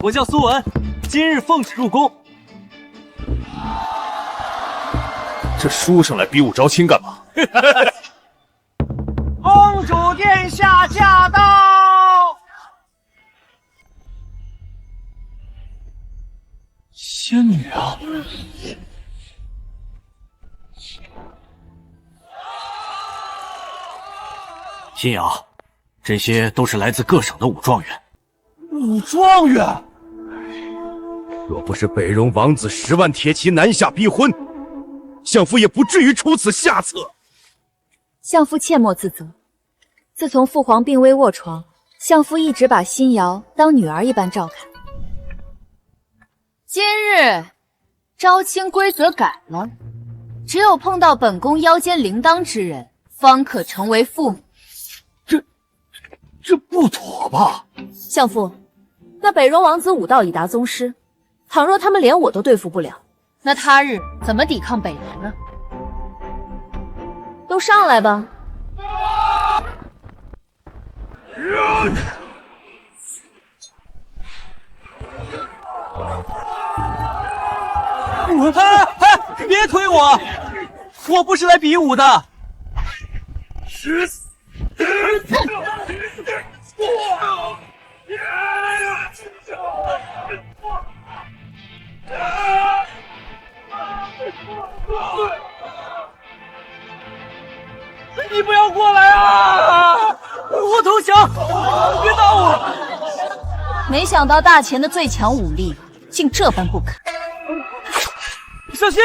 我叫苏文，今日奉旨入宫。这书生来比武招亲干嘛？公主殿下驾到！仙女啊！新瑶，这些都是来自各省的武状元。武状元，若不是北戎王子10万铁骑南下逼婚，相夫也不至于出此下策。相夫切莫自责。自从父皇病危卧床，相夫一直把新瑶当女儿一般照看。今日招亲规则改了，只有碰到本宫腰间铃铛之人，方可成为父母。这不妥吧？相夫，那北戎王子武道已达宗师，倘若他们连我都对付不了，那他日怎么抵抗北戎呢？都上来吧。别推我！我不是来比武的。你不要过来啊！我投降！别打我！没想到大前的最强武力竟这般不肯。小心！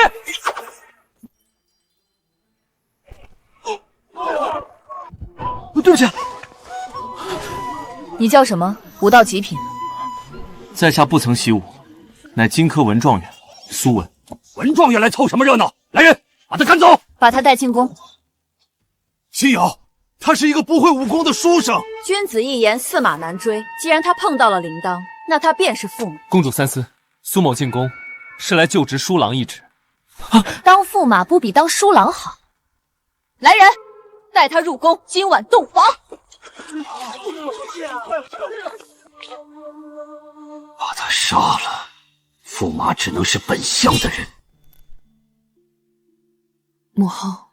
对不起。你叫什么？武道极品？在下不曾习武，乃荆轲文状元苏文。文状元来凑什么热闹？来人，把他赶走！把他带进宫。新瑶，他是一个不会武功的书生。君子一言，驷马难追。既然他碰到了铃铛，那他便是驸马。公主三思，苏某进宫是来就职书郎一职。当驸马不比当书郎好。来人，带他入宫，今晚洞房。把他杀了，驸马只能是本乡的人。母后，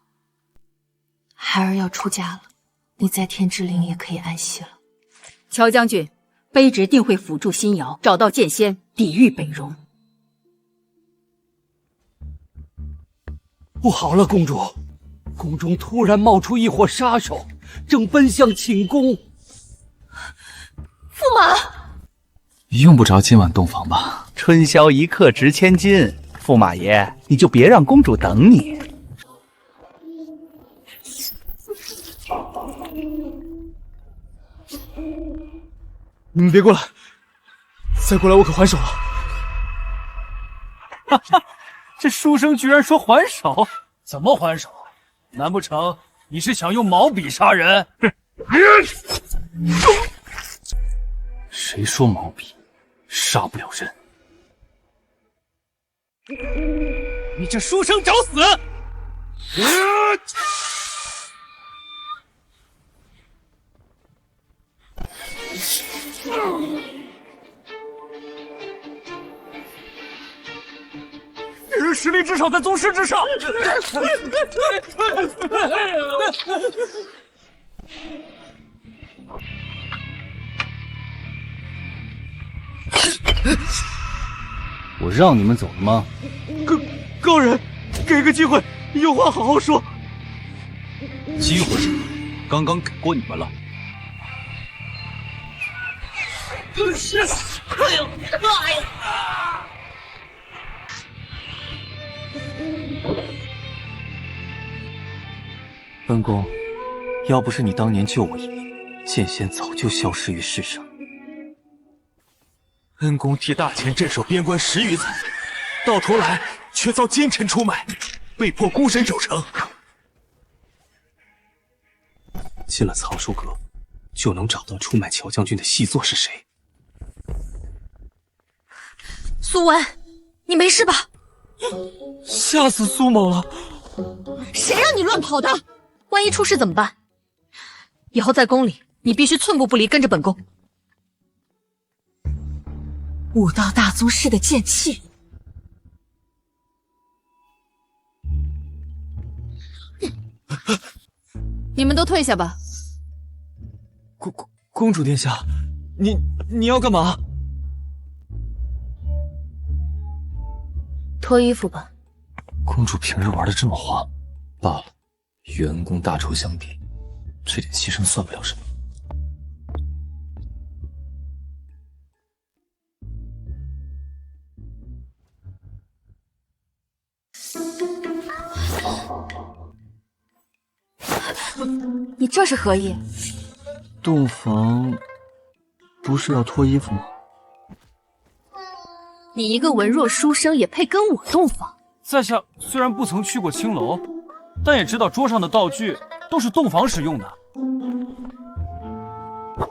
孩儿要出家了，你在天之灵也可以安息了。乔将军，卑职定会辅助新瑶找到剑仙，抵御北戎。不好了，公主！宫中突然冒出一伙杀手，正奔向寝宫。驸马，用不着今晚洞房吧？春宵一刻值千金，驸马爷，你就别让公主等你。你们别过来，再过来我可还手了。哈哈，这书生居然说还手？怎么还手？难不成你是想用毛笔杀人？谁说毛笔杀不了人？你这书生找死！这人实力至少在宗师之上。我让你们走了吗？高人，给个机会，有话好好说。机会刚刚给过你们了。哎呦！本宫，要不是你当年救我一命，剑仙早就消失于世上。恩公替大前镇守边关10余载，到头来却遭奸臣出卖，被迫孤身守城。进了藏书阁，就能找到出卖乔将军的细作是谁。苏文，你没事吧？吓死苏某了！谁让你乱跑的？万一出事怎么办？以后在宫里，你必须寸步不离跟着本宫。武道大宗师的剑气。你们都退下吧。公主殿下，你要干嘛？脱衣服吧。公主平日玩的这么花，罢了，员工大仇相比，这点牺牲算不了什么。你这是何意？洞房不是要脱衣服吗？你一个文弱书生也配跟我洞房？在下虽然不曾去过青楼，但也知道桌上的道具都是洞房时用的。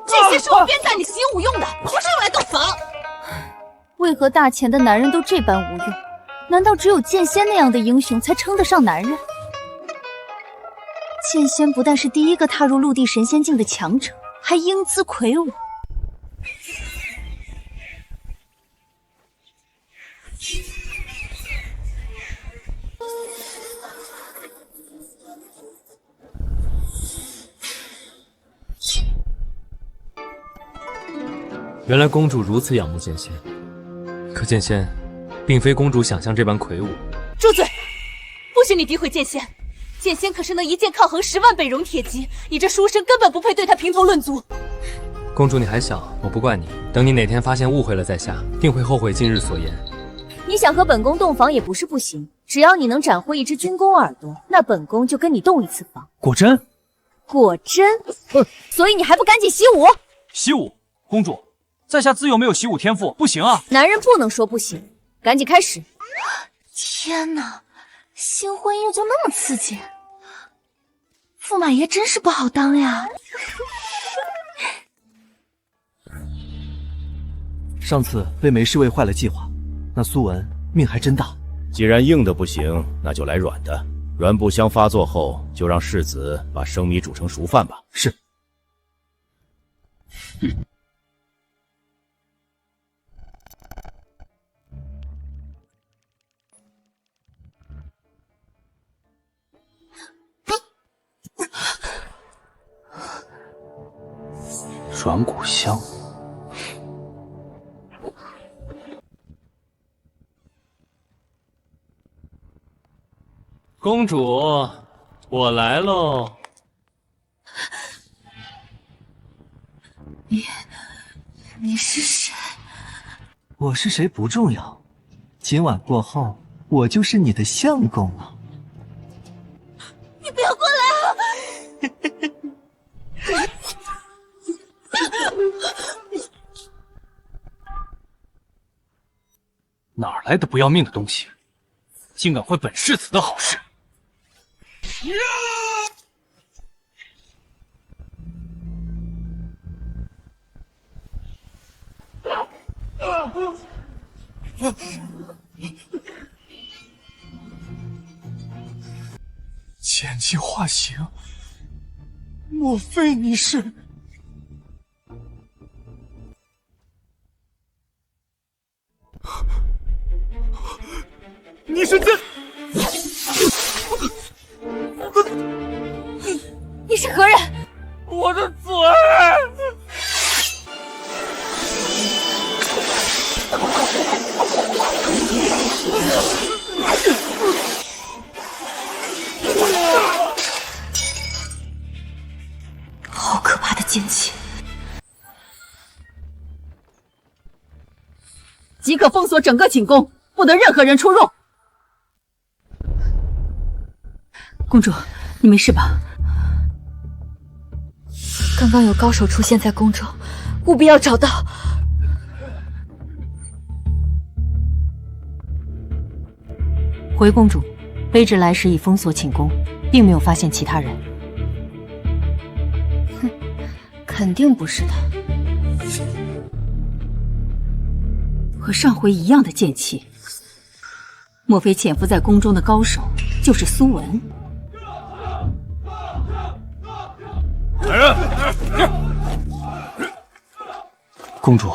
这些是我编在你习武用的，不是用来洞房。为何大钱的男人都这般无用？难道只有剑仙那样的英雄才称得上男人？剑仙不但是第一个踏入陆地神仙境的强者，还英姿魁梧。原来公主如此仰慕剑仙，可剑仙并非公主想象这般魁梧。住嘴！不许你诋毁剑仙！剑仙可是能一剑抗衡10万北戎铁骑，你这书生根本不配对他评头论足。公主你还小，我不怪你。等你哪天发现误会了在下，定会后悔今日所言。你想和本宫洞房也不是不行，只要你能斩获一只军宫耳朵，那本宫就跟你洞一次房。果真？果真？所以你还不赶紧习武？习武，公主，在下自幼没有习武天赋，不行啊！男人不能说不行，赶紧开始！天哪，新婚姻就那么刺激，驸马爷真是不好当呀！上次被梅侍卫坏了计划，那苏文命还真大。既然硬的不行，那就来软的。软不香发作后，就让世子把生米煮成熟饭吧。是。软骨香。公主，我来喽。你是谁？我是谁不重要，今晚过后，我就是你的相公了。你不要过来啊！哪来的不要命的东西，竟敢坏本世子的好事！剑气化形，莫非你是？你是剑？你是何人？我的嘴！好可怕的剑气！即刻封锁整个寝宫，不得任何人出入。公主，你没事吧？刚刚有高手出现在宫中，务必要找到。回公主，卑职来时已封锁寝宫，并没有发现其他人。哼，肯定不是他。和上回一样的剑气，莫非潜伏在宫中的高手就是苏文？来人！公主，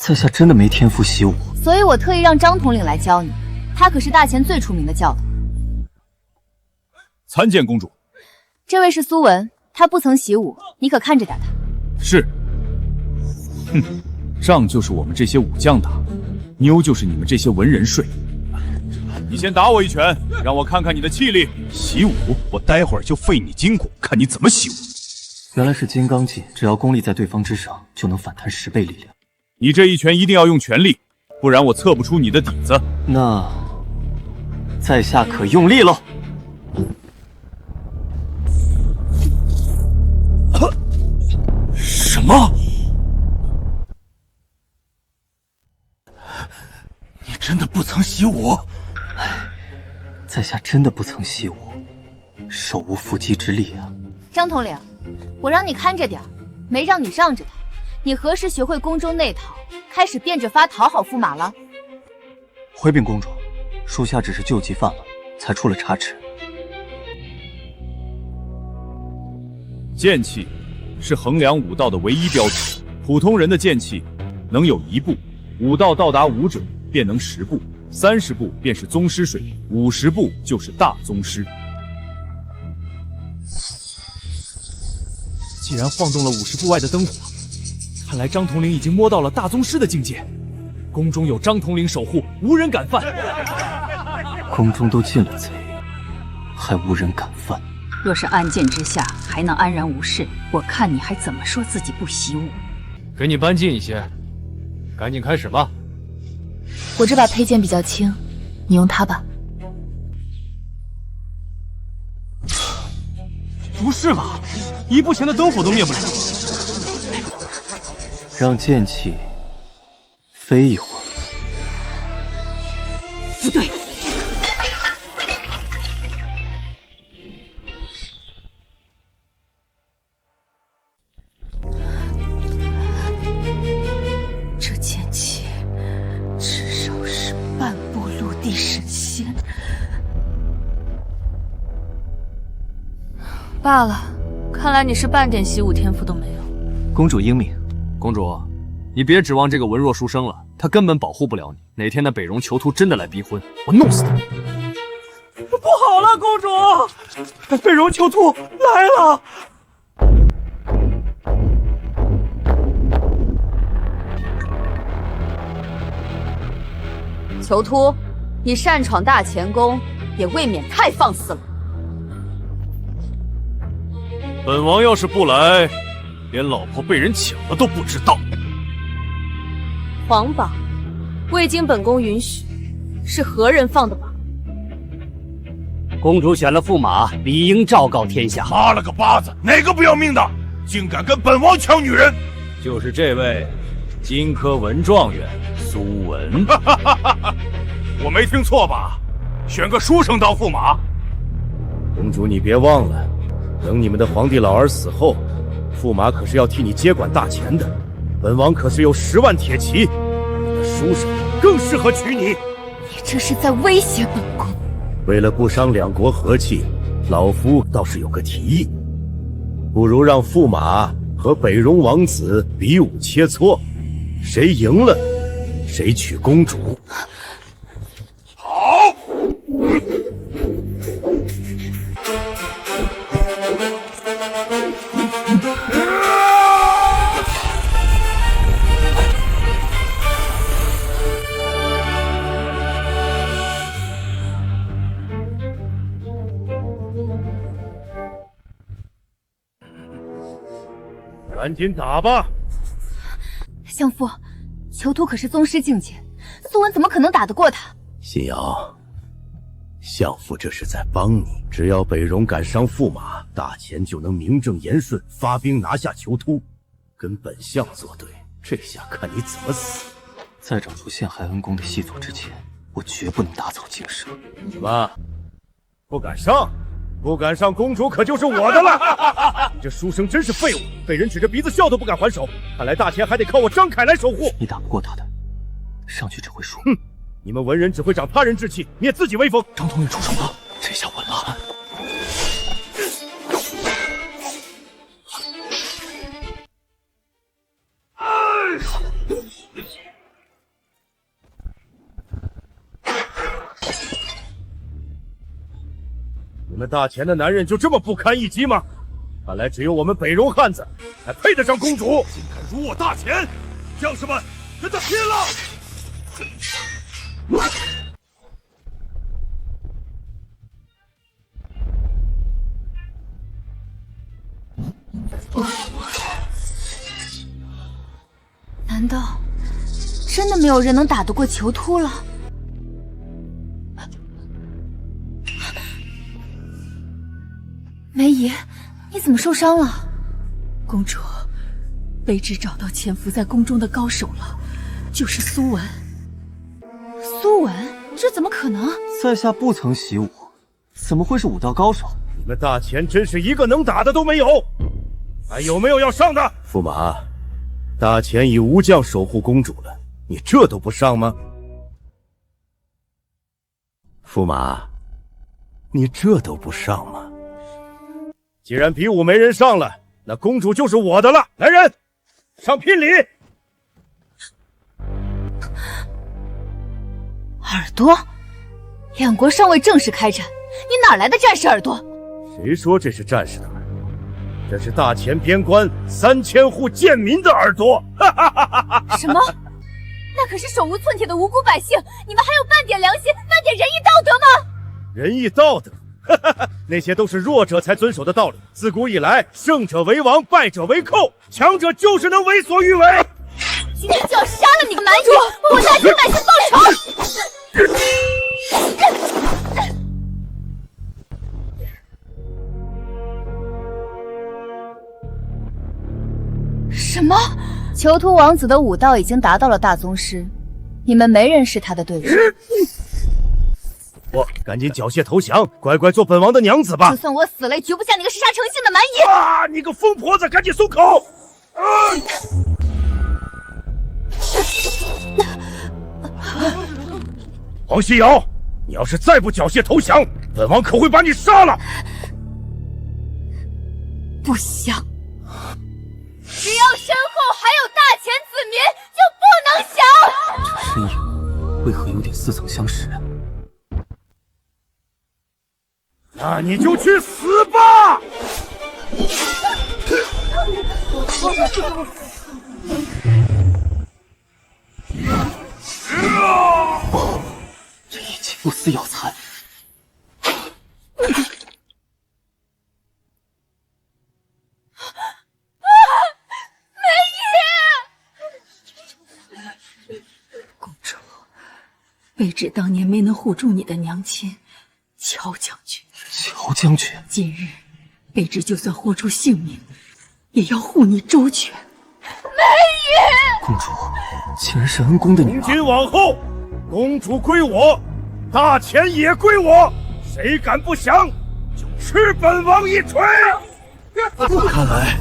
在下真的没天赋习武，所以我特意让张统领来教你，他可是大前最出名的教头。参见公主。这位是苏文，他不曾习武，你可看着点他。是。哼，仗就是我们这些武将打，妞就是你们这些文人睡。你先打我一拳，让我看看你的气力。习武，我待会儿就废你筋骨，看你怎么习武。原来是金刚技，只要功力在对方之上，就能反弹10倍力量。你这一拳一定要用全力，不然我测不出你的底子。那在下可用力喽。什么？你真的不曾习武？在下真的不曾习武，手无缚鸡之力啊。张统领，我让你看着点，没让你让着他。你何时学会宫中内讨，开始变着法讨好驸马了？回禀公主，属下只是救急犯了，才出了差池。剑气是衡量武道的唯一标尺，普通人的剑气能有1步，武道到达5者便能10步，30步便是宗师水平，50步就是大宗师。既然晃动了50步外的灯火，看来张统领已经摸到了大宗师的境界。宫中有张统领守护，无人敢犯。宫中都进了贼，还无人敢犯。若是安剑之下还能安然无事，我看你还怎么说自己不习武？给你搬近一些，赶紧开始吧。我这把佩剑比较轻，你用它吧。不是吧？1步前的灯火都灭不了。让剑气飞一会儿。不对，这剑气至少是半步陆地神仙。罢了，看来你是半点习武天赋都没有。公主英明。公主，你别指望这个文弱书生了，他根本保护不了你。哪天那北戎囚徒真的来逼婚，我弄死他！不好了，公主，北戎囚徒来了！囚徒，你擅闯大前宫，也未免太放肆了。本王要是不来，连老婆被人抢了都不知道。皇榜，未经本宫允许，是何人放的榜？公主选了驸马，理应昭告天下。妈了个巴子，哪个不要命的，竟敢跟本王抢女人？就是这位金科文状元苏文。我没听错吧？选个书生当驸马？公主，你别忘了，等你们的皇帝老儿死后，驸马可是要替你接管大钱的。本王可是有10万铁骑，你的书生更适合娶你。你这是在威胁本宫。为了不伤两国和气，老夫倒是有个提议，不如让驸马和北戎王子比武切磋，谁赢了，谁娶公主。好。赶紧打吧！相父，囚徒可是宗师境界，苏文怎么可能打得过他？信瑶，相父这是在帮你。只要北戎敢伤驸马，大钱就能名正言顺发兵拿下囚徒，跟本相作对，这下看你怎么死！在找出陷害恩公的细作之前，我绝不能打草惊蛇。什么？不敢上？不敢上，公主可就是我的了！你这书生真是废物，被人指着鼻子笑都不敢还手。看来大钱还得靠我张凯来守护。你打不过他的，上去只会输。哼，你们文人只会长他人志气，灭自己威风。张统领出手了，这下稳了。们大前的男人就这么不堪一击吗？看来只有我们北戎汉子才配得上公主。竟敢辱我大前！将士们，跟他拼了！难道真的没有人能打得过囚突了？梅姨，你怎么受伤了？公主，卑职找到潜伏在宫中的高手了，就是苏文。苏文？这怎么可能？在下不曾习武，怎么会是武道高手？你们大前真是一个能打的都没有，还有没有要上的？驸马，大前以武将守护公主了，你这都不上吗？驸马，你这都不上吗？既然比武没人上了，那公主就是我的了。来人，上聘礼。耳朵，两国尚未正式开战，你哪来的战士耳朵？谁说这是战士的耳朵？这是大前边关3000户贱民的耳朵！什么？那可是手无寸铁的无辜百姓，你们还有半点良心、半点仁义道德吗？仁义道德？那些都是弱者才遵守的道理。自古以来，胜者为王，败者为寇，强者就是能为所欲为。今天就要杀了你个蛮主，为大清百姓报仇！什么？囚徒王子的武道已经达到了大宗师，你们没人是他的对手。我赶紧缴械投降，乖乖做本王的娘子吧！就算我死了，也绝不像你个嗜杀成性的蛮夷！啊！你个疯婆子，赶紧松口！黄西瑶，你要是再不缴械投降，本王可会把你杀了！不香。只要身后还有大前子民，就不能降。身影为何有点似曾相识？那你就去死吧！这一起不思要残。公主，卑职当年没能护住你的娘亲乔将军。乔将军，今日卑职就算豁出性命，也要护你周全。梅姨，公主竟然是恩公的女儿。从今往后，公主归我，大钱也归我，谁敢不降，就吃本王一锤！看来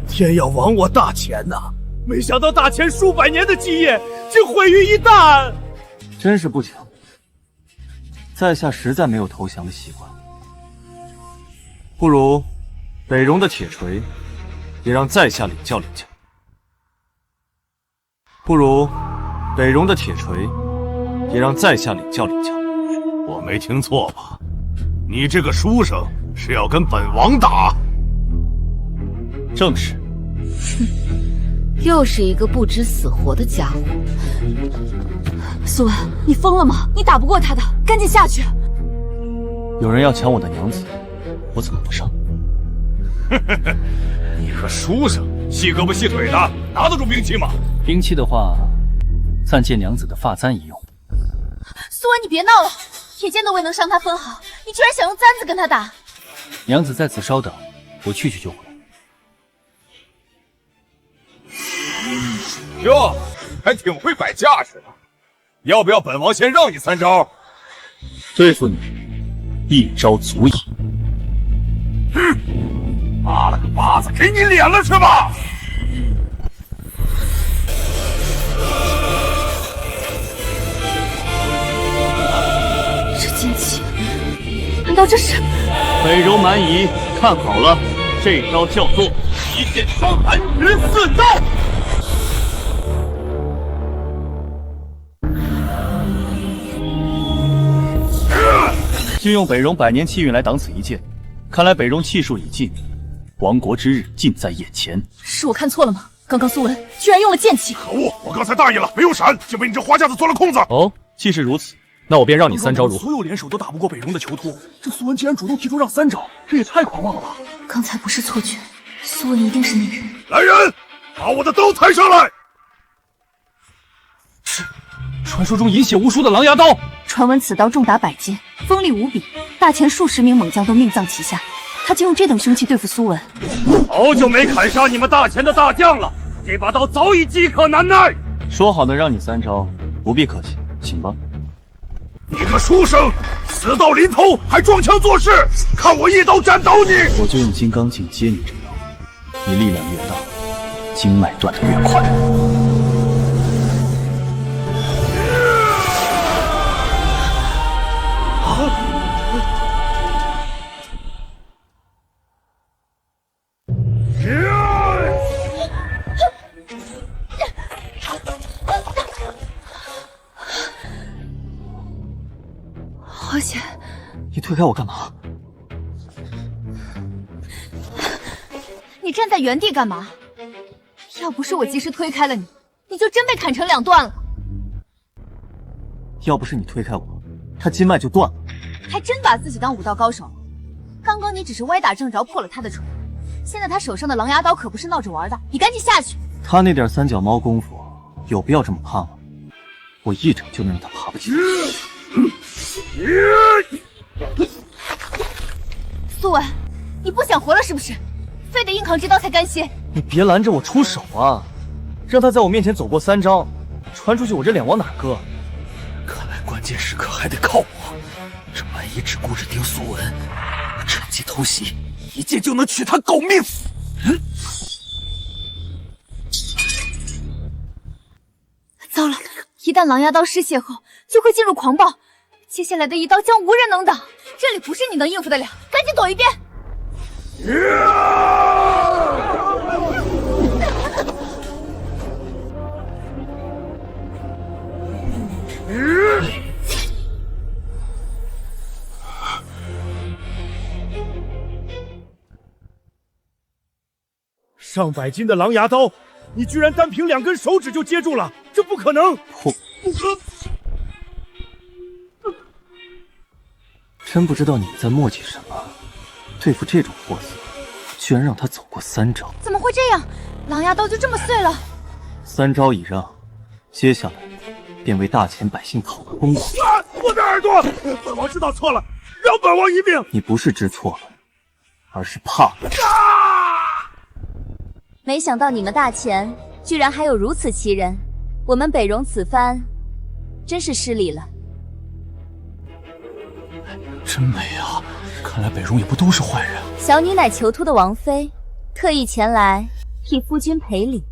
天要亡我大钱呐！没想到大钱数百年的基业竟毁于一旦，真是不巧。在下实在没有投降的习惯。不如北戎的铁锤也让在下领教领教。不如北戎的铁锤也让在下领教领教。我没听错吧？你这个书生是要跟本王打？正是。又是一个不知死活的家伙。苏文，你疯了吗？你打不过他的，赶紧下去。有人要抢我的娘子，我怎么不上？你个书生，细胳膊细腿的，拿得住兵器吗？兵器的话，暂借娘子的发簪一用。苏文，你别闹了，铁剑都未能伤他分毫，你居然想用簪子跟他打？娘子在此稍等，我去就回来。哟，还挺会摆架势的。要不要本王先让你3招？对付你，一招足矣。妈了个巴子，给你脸了是吧？这剑气，难道这是？北戎蛮夷，看好了，这招叫做一剑双寒14招。就用北戎百年气运来挡此一剑，看来北戎气数已尽，亡国之日近在眼前。是我看错了吗？刚刚苏文居然用了剑气！可恶！我刚才大意了，没有闪，就被你这花架子钻了空子。哦，既是如此，那我便让你3招如何？所有联手都打不过北戎的囚徒，这苏文竟然主动提出让3招，这也太狂妄了吧！刚才不是错觉，苏文一定是那个人。来人，把我的刀抬上来！是，传说中饮血无数的狼牙刀。传闻此刀重达100剑，锋利无比，大前数十名猛将都命丧其下。他竟用这等凶器对付苏文，好久没砍杀你们大前的大将了，这把刀早已饥渴难耐。说好的让你3招，不必客气，请吧。你个书生，死到临头还装腔作势，看我一刀斩倒你！我就用金刚镜接你这刀，你力量越大，经脉断得越快。好险！你推开我干嘛？你站在原地干嘛？要不是我及时推开了你，你就真被砍成2段了。要不是你推开我，他筋脉就断了。还真把自己当武道高手。刚刚你只是歪打正着破了他的锤，现在他手上的狼牙刀可不是闹着玩的，你赶紧下去。他那点3脚猫功夫，有必要这么怕吗？我一掌就能让他爬不起来。苏文，你不想活了是不是？非得硬扛这刀才甘心？你别拦着我出手啊！让他在我面前走过3招，传出去我这脸往哪搁？看来关键时刻还得靠我。这万一只顾着盯苏文，我趁机偷袭，一剑就能取他狗命。糟了，一旦狼牙刀失血后，就会进入狂暴。接下来的一刀将无人能挡，这里不是你能应付得了，赶紧躲一边！上百斤的狼牙刀，你居然单凭2根手指就接住了，这不可能！真不知道你们在磨叽什么，对付这种货色，居然让他走过3招。怎么会这样？狼牙刀就这么碎了？3招已让，接下来便为大前百姓讨个公道。我的耳朵！本王知道错了，饶本王一命！你不是知错了，而是怕了。没想到你们大前居然还有如此奇人，我们北戎此番真是失礼了。真美啊！看来北戎也不都是坏人。小女乃囚徒的王妃，特意前来替夫君赔礼。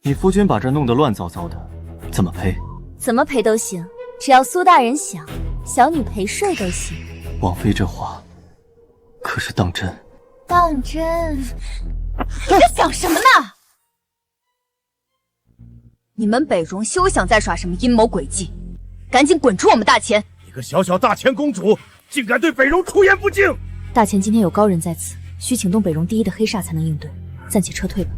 你夫君把这弄得乱糟糟的，怎么赔？怎么赔都行，只要苏大人想，小女陪睡都行。王妃这话可是当真？当真？你在想什么呢？你们北戎休想再耍什么阴谋诡计，赶紧滚出我们大前！一个小小大前公主，竟敢对北戎出言不敬！大前今天有高人在此，需请动北戎第一的黑煞才能应对，暂且撤退吧。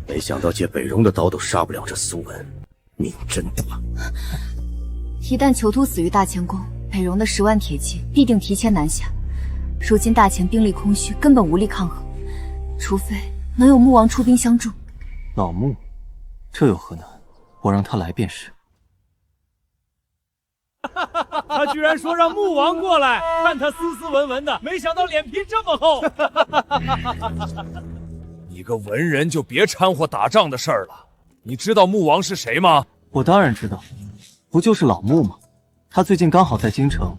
没想到借北戎的刀都杀不了这苏文，命真大。一旦囚徒死于大前宫，北戎的10万铁骑必定提前南下。如今大前兵力空虚，根本无力抗衡，除非能有穆王出兵相助。老穆，这有何难？我让他来便是。他居然说让穆王过来，看他斯斯文文的，没想到脸皮这么厚。你个文人就别掺和打仗的事儿了。你知道穆王是谁吗？我当然知道，不就是老穆吗？他最近刚好在京城，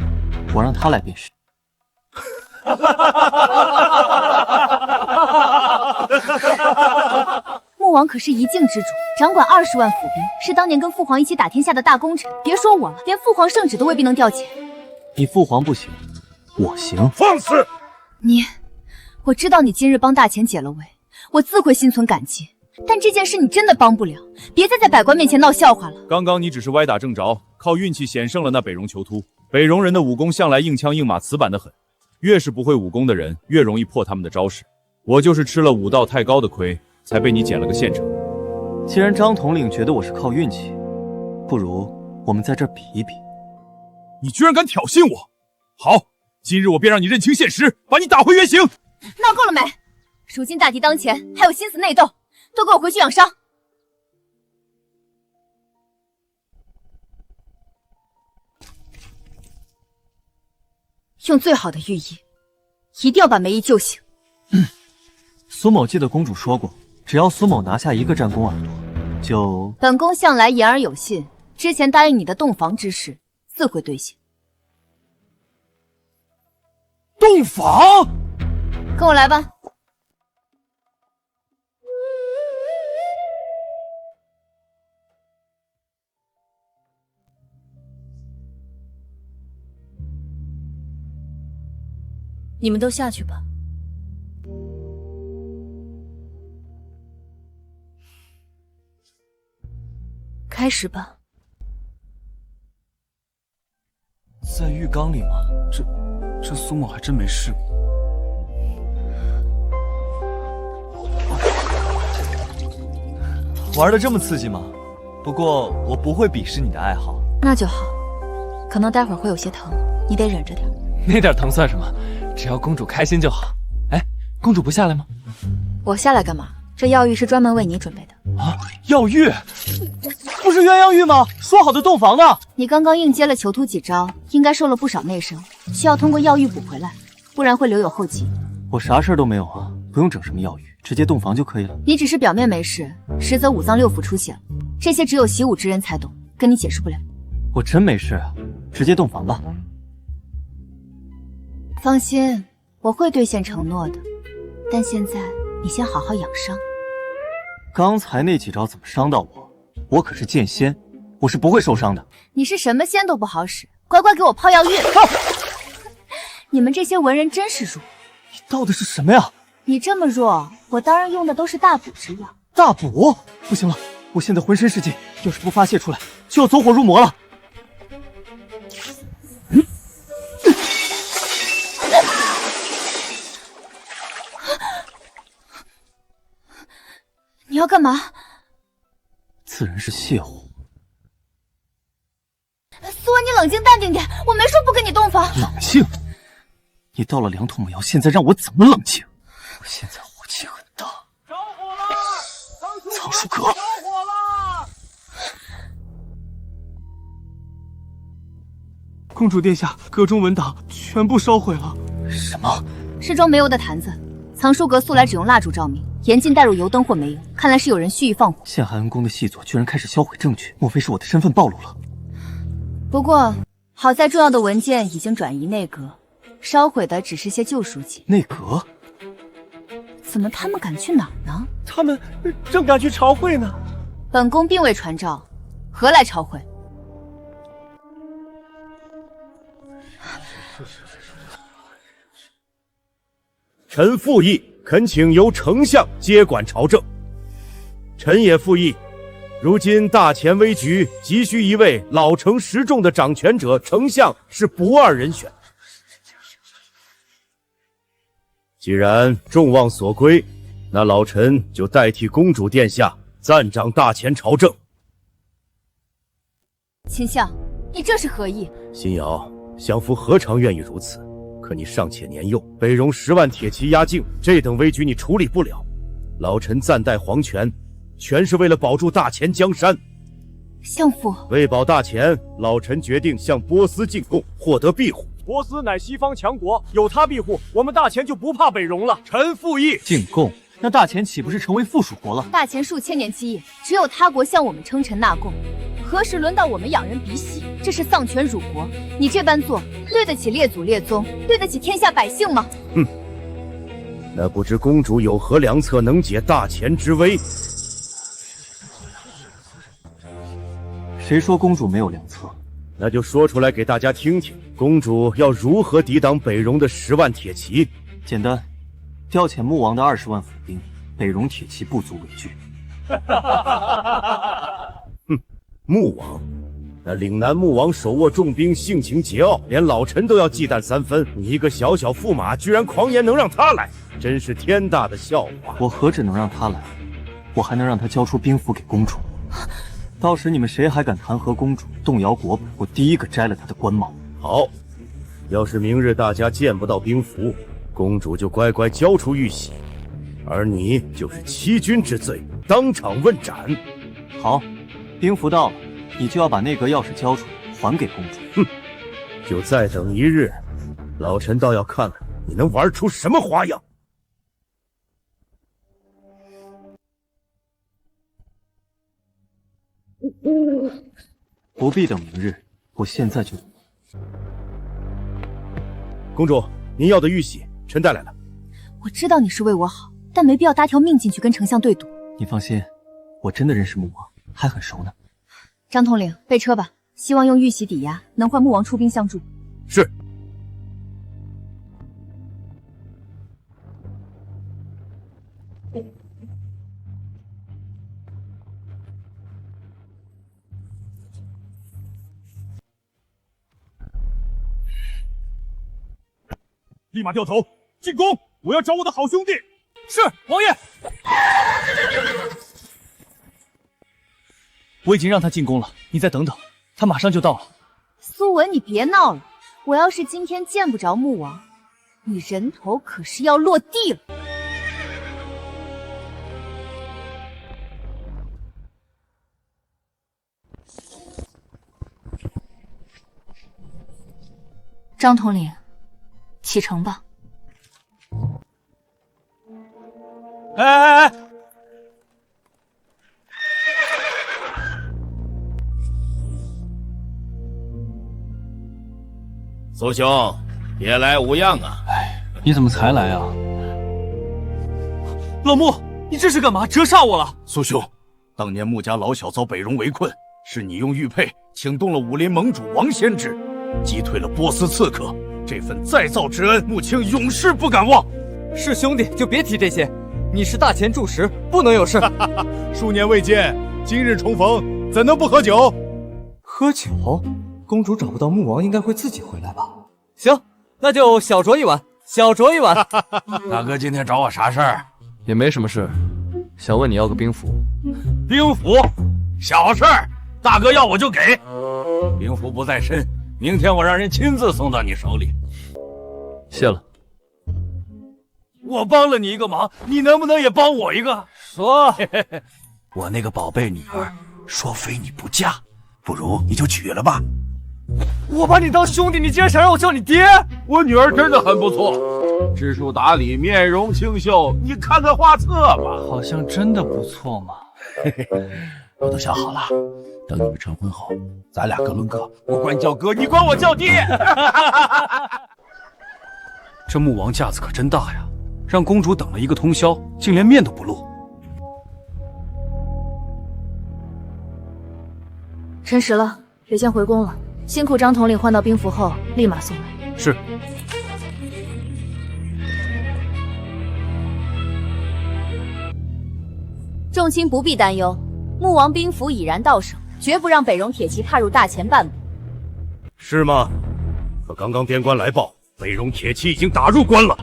我让他来便是。穆王可是一境之主，掌管20万府兵，是当年跟父皇一起打天下的大功臣。别说我了，连父皇圣旨都未必能调遣。你父皇不行，我行。放肆！我知道你今日帮大前解了围，我自会心存感激。但这件事你真的帮不了，别再在百官面前闹笑话了。刚刚你只是歪打正着，靠运气险胜了那北戎囚徒。北戎人的武功向来硬枪硬马、死板得很，越是不会武功的人，越容易破他们的招式。我就是吃了武道太高的亏，才被你捡了个现成。既然张统领觉得我是靠运气，不如我们在这儿比一比。你居然敢挑衅我！好，今日我便让你认清现实，把你打回原形。闹够了没？如今大敌当前，还有心思内斗？都给我回去养伤！用最好的寓意，一定要把梅姨救醒。苏某记得公主说过，只要苏某拿下一个战功耳朵，就……本宫向来言而有信，之前答应你的洞房之事，自会兑现。洞房，跟我来吧。你们都下去吧。开始吧。在浴缸里吗？这苏某还真没试过。玩的这么刺激吗？不过我不会鄙视你的爱好。那就好，可能待会儿会有些疼，你得忍着点。那点疼算什么？只要公主开心就好。哎，公主不下来吗？我下来干嘛？这药浴是专门为你准备的。啊，药浴？不是鸳鸯浴吗？说好的洞房呢？你刚刚硬接了囚徒几招，应该受了不少内伤，需要通过药浴补回来，不然会留有后疾。我啥事儿都没有啊，不用整什么药浴，直接洞房就可以了。你只是表面没事，实则五脏六腑出血了，这些只有习武之人才懂，跟你解释不了。我真没事啊，直接洞房吧。放心，我会兑现承诺的，但现在你先好好养伤。刚才那几招怎么伤到我？我可是剑仙，我是不会受伤的。你是什么仙都不好使，乖乖给我泡药浴。你们这些文人真是弱。你倒的是什么呀？你这么弱，我当然用的都是大补之药。大补？不行了，我现在浑身是劲，要是不发泄出来，就要走火入魔了。你要干嘛？自然是泻火。苏文，你冷静淡定点，我没说不跟你洞房。冷静？你到了梁土魔窑，现在让我怎么冷静？我现在火气很大。着火了！曹叔阁，着火了！公主殿下，阁中文档全部烧毁了。什么？是装煤油的坛子。藏书阁素来只用蜡烛照明，严禁带入油灯或煤油，看来是有人蓄意放火。陷害恩公的细作居然开始销毁证据，莫非是我的身份暴露了？不过好在重要的文件已经转移内阁，烧毁的只是些旧书籍。内阁？怎么他们敢去哪儿呢？他们正赶去朝会呢。本宫并未传召，何来朝会？臣附议，恳请由丞相接管朝政。臣也附议，如今大前危局，急需一位老成识重的掌权者，丞相是不二人选。既然众望所归，那老臣就代替公主殿下暂掌大前朝政。秦相，你这是何意？辛瑶，相夫何尝愿意如此？可你尚且年幼，北戎10万铁骑压境，这等危局你处理不了。老臣暂代皇权，全是为了保住大前江山。相父，为保大前，老臣决定向波斯进贡，获得庇护。波斯乃西方强国，有他庇护，我们大前就不怕北戎了。臣附议。进贡？那大前岂不是成为附属国了？大前数千年基业，只有他国向我们称臣纳贡，何时轮到我们仰人鼻息？这是丧权辱国！你这般做，对得起列祖列宗，对得起天下百姓吗？那不知公主有何良策能解大前之危？谁说公主没有良策？那就说出来给大家听听，公主要如何抵挡北戎的10万铁骑？简单，调遣穆王的20万府兵，北戎铁骑不足为惧。穆王，那岭南牧王手握重兵，性情桀骜，连老臣都要忌惮3分。你一个小小驸马，居然狂言能让他来，真是天大的笑话！我何止能让他来，我还能让他交出兵符给公主。到时你们谁还敢弹劾公主，动摇国本，我第一个摘了他的官帽。好，要是明日大家见不到兵符，公主就乖乖交出玉玺，而你就是欺君之罪，当场问斩。好，兵符到了，你就要把内阁钥匙交出来，还给公主。哼，就再等1日，老臣倒要看看你能玩出什么花样。不必等明日，我现在就。公主，您要的玉玺，臣带来了。我知道你是为我好，但没必要搭条命进去跟丞相对赌。你放心，我真的认识穆王，还很熟呢。张统领，备车吧，希望用玉玺抵押，能换穆王出兵相助。是。立马掉头进攻！我要找我的好兄弟。是，王爷。我已经让他进宫了，你再等等，他马上就到了。苏文，你别闹了！我要是今天见不着穆王，你人头可是要落地了。张统领，启程吧。哎！苏兄，别来无恙啊！你怎么才来啊？老穆，你这是干嘛？折煞我了！苏兄，当年穆家老小遭北戎围困，是你用玉佩请动了武林盟主王先知，击退了波斯刺客。这份再造之恩，穆青永世不敢忘。是兄弟就别提这些，你是大前柱石，不能有事。数年未见，今日重逢，怎能不喝酒？喝酒？公主找不到穆王，应该会自己回来吧？行，那就小酌一碗，小酌一碗。大哥今天找我啥事儿？也没什么事，想问你要个兵符。兵符？小事儿，大哥要我就给。兵符不在身，明天我让人亲自送到你手里。谢了。我帮了你一个忙，你能不能也帮我一个？说，我那个宝贝女儿说非你不嫁，不如你就娶了吧。我把你当兄弟，你竟然想让我叫你爹？我女儿真的很不错，知书达理，面容清秀，你看看画册吧。好像真的不错嘛。我都想好了，等你们成婚后，咱俩各论各，我管你叫哥，你管我叫爹。这穆王架子可真大呀，让公主等了一个通宵，竟连面都不露。辰时了，得先回宫了。辛苦张统领换到兵符后，立马送来。是。众卿不必担忧，穆王兵符已然到手，绝不让北戎铁骑踏入大前半步。是吗？可刚刚边关来报，北戎铁骑已经打入关了。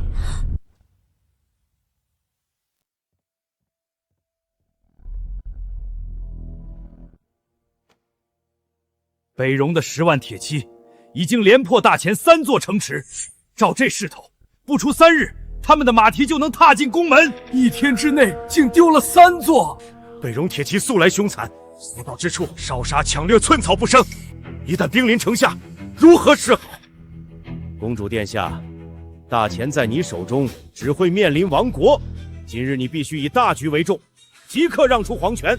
北戎的10万铁骑已经连破大前3座城池，照这势头，不出3日，他们的马蹄就能踏进宫门。1天之内竟丢了3座，北戎铁骑素来凶残，所到之处烧杀抢掠，寸草不生。一旦兵临城下，如何是好？公主殿下，大前在你手中只会面临亡国。今日你必须以大局为重，即刻让出皇权。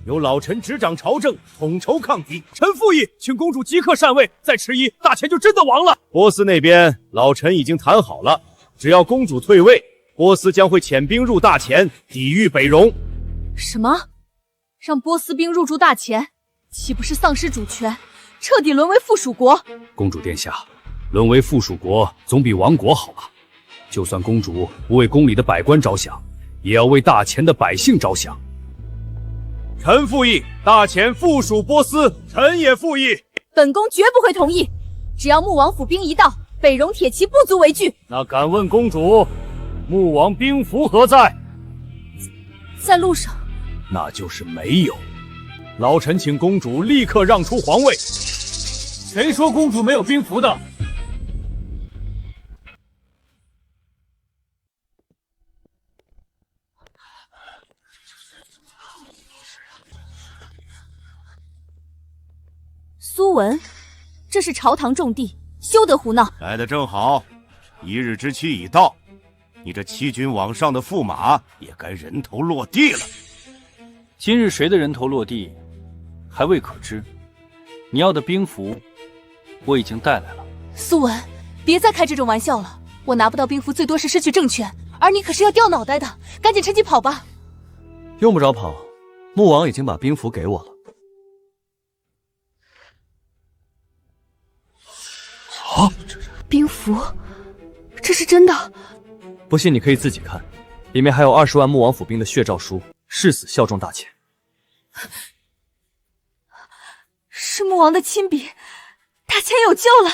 由老臣执掌朝政，统筹抗敌。臣附议，请公主即刻禅位，再迟疑，大前就真的亡了。波斯那边，老臣已经谈好了，只要公主退位，波斯将会遣兵入大前，抵御北戎。什么？让波斯兵入驻大前，岂不是丧失主权，彻底沦为附属国？公主殿下，沦为附属国总比亡国好吧？就算公主不为宫里的百官着想，也要为大前的百姓着想。臣附议，大前附属波斯，臣也附议。本宫绝不会同意。只要穆王府兵一到，北戎铁骑不足为惧。那敢问公主，穆王兵符何在？在路上。那就是没有。老臣请公主立刻让出皇位。谁说公主没有兵符的？苏文，这是朝堂重地，休得胡闹。来得正好，一日之期已到，你这欺君罔上的驸马也该人头落地了。今日谁的人头落地，还未可知。你要的兵符，我已经带来了。苏文，别再开这种玩笑了。我拿不到兵符，最多是失去政权，而你可是要掉脑袋的。赶紧趁机跑吧。用不着跑，穆王已经把兵符给我了。兵符，这是真的？不信你可以自己看，里面还有20万穆王府兵的血诏书，誓死效忠大前。是穆王的亲笔，大前有救了。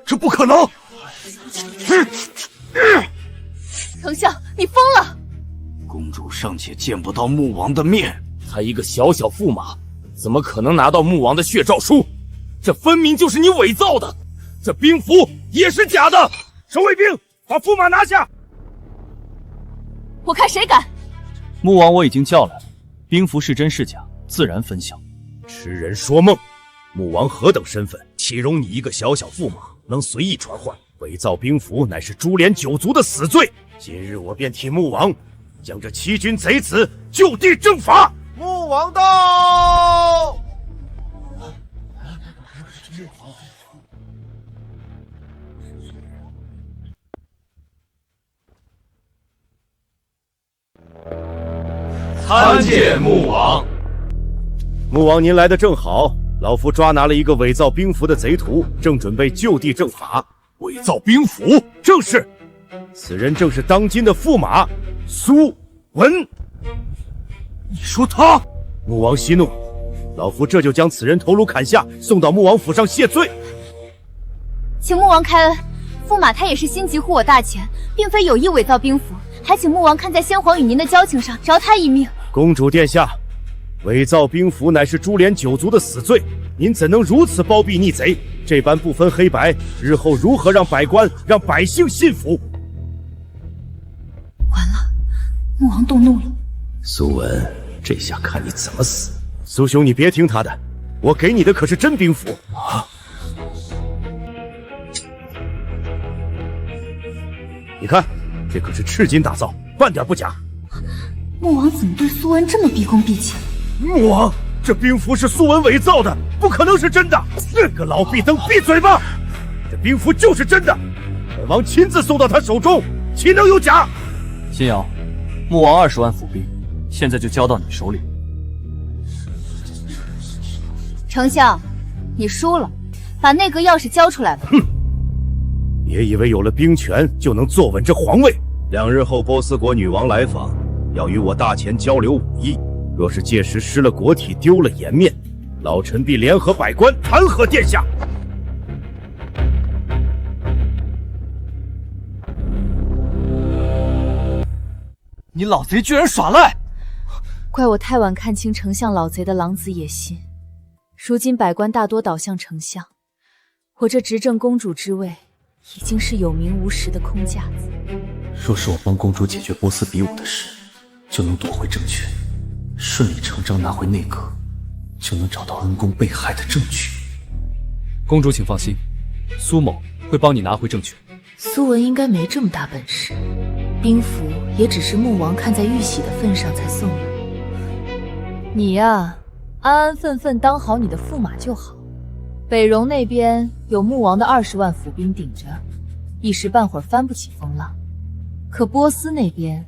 这不可能！丞相，你疯了！公主尚且见不到穆王的面，她一个小小驸马，怎么可能拿到穆王的血诏书？这分明就是你伪造的，这兵符也是假的！守卫兵，把驸马拿下！我看谁敢！穆王我已经叫来了，兵符是真是假，自然分晓。痴人说梦！穆王何等身份，岂容你一个小小驸马能随意传唤？伪造兵符乃是株连九族的死罪！今日我便替穆王将这欺君贼子就地正法！穆王到！参见穆王。穆王您来得正好，老夫抓拿了一个伪造兵符的贼徒，正准备就地正法。伪造兵符？正是，此人正是当今的驸马苏文。你说他？穆王息怒，老夫这就将此人头颅砍下，送到穆王府上谢罪。请穆王开恩，驸马他也是心急护我大前，并非有意伪造兵符，还请穆王看在先皇与您的交情上，饶他一命。公主殿下，伪造兵符乃是株连九族的死罪，您怎能如此包庇逆贼？这般不分黑白，日后如何让百官、让百姓信服？完了，穆王动怒了。苏文，这下看你怎么死！苏兄，你别听他的，我给你的可是真兵符啊！你看，这可是赤金打造，半点不假。穆王怎么对苏文这么毕恭毕敬？穆王，这兵符是苏文伪造的，不可能是真的！这个老壁灯，闭嘴吧！这兵符就是真的，本王亲自送到他手中，岂能有假？新瑶，穆王20万府兵，现在就交到你手里。丞相，你输了，把内阁钥匙交出来吧。哼！别以为有了兵权就能坐稳这皇位。2日后，波斯国女王来访，要与我大前交流武艺。若是届时失了国体，丢了颜面，老臣必联合百官弹劾殿下。你老贼居然耍赖！怪我太晚看清丞相老贼的狼子野心，如今百官大多倒向丞相，我这执政公主之位已经是有名无实的空架子。若是我帮公主解决波斯比武的事，就能夺回政权，顺理成章拿回内阁，就能找到恩公被害的证据。公主请放心，苏某会帮你拿回政权。苏文应该没这么大本事，兵符也只是穆王看在玉玺的份上才送的。你呀，安安分分当好你的驸马就好。北戎那边有穆王的20万府兵顶着，一时半会儿翻不起风浪。可波斯那边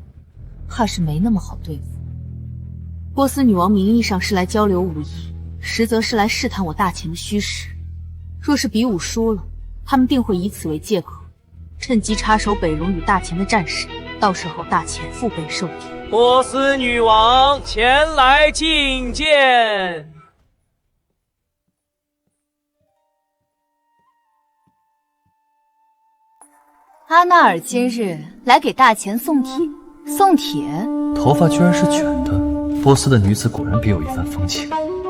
怕是没那么好对付。波斯女王名义上是来交流武艺，实则是来试探我大前的虚实。若是比武输了，他们定会以此为借口，趁机插手北戎与大前的战事，到时候大前腹背受敌。波斯女王前来觐见。阿纳尔今日来给大钱送帖，送帖？头发居然是卷的，波斯的女子果然别有一番风情。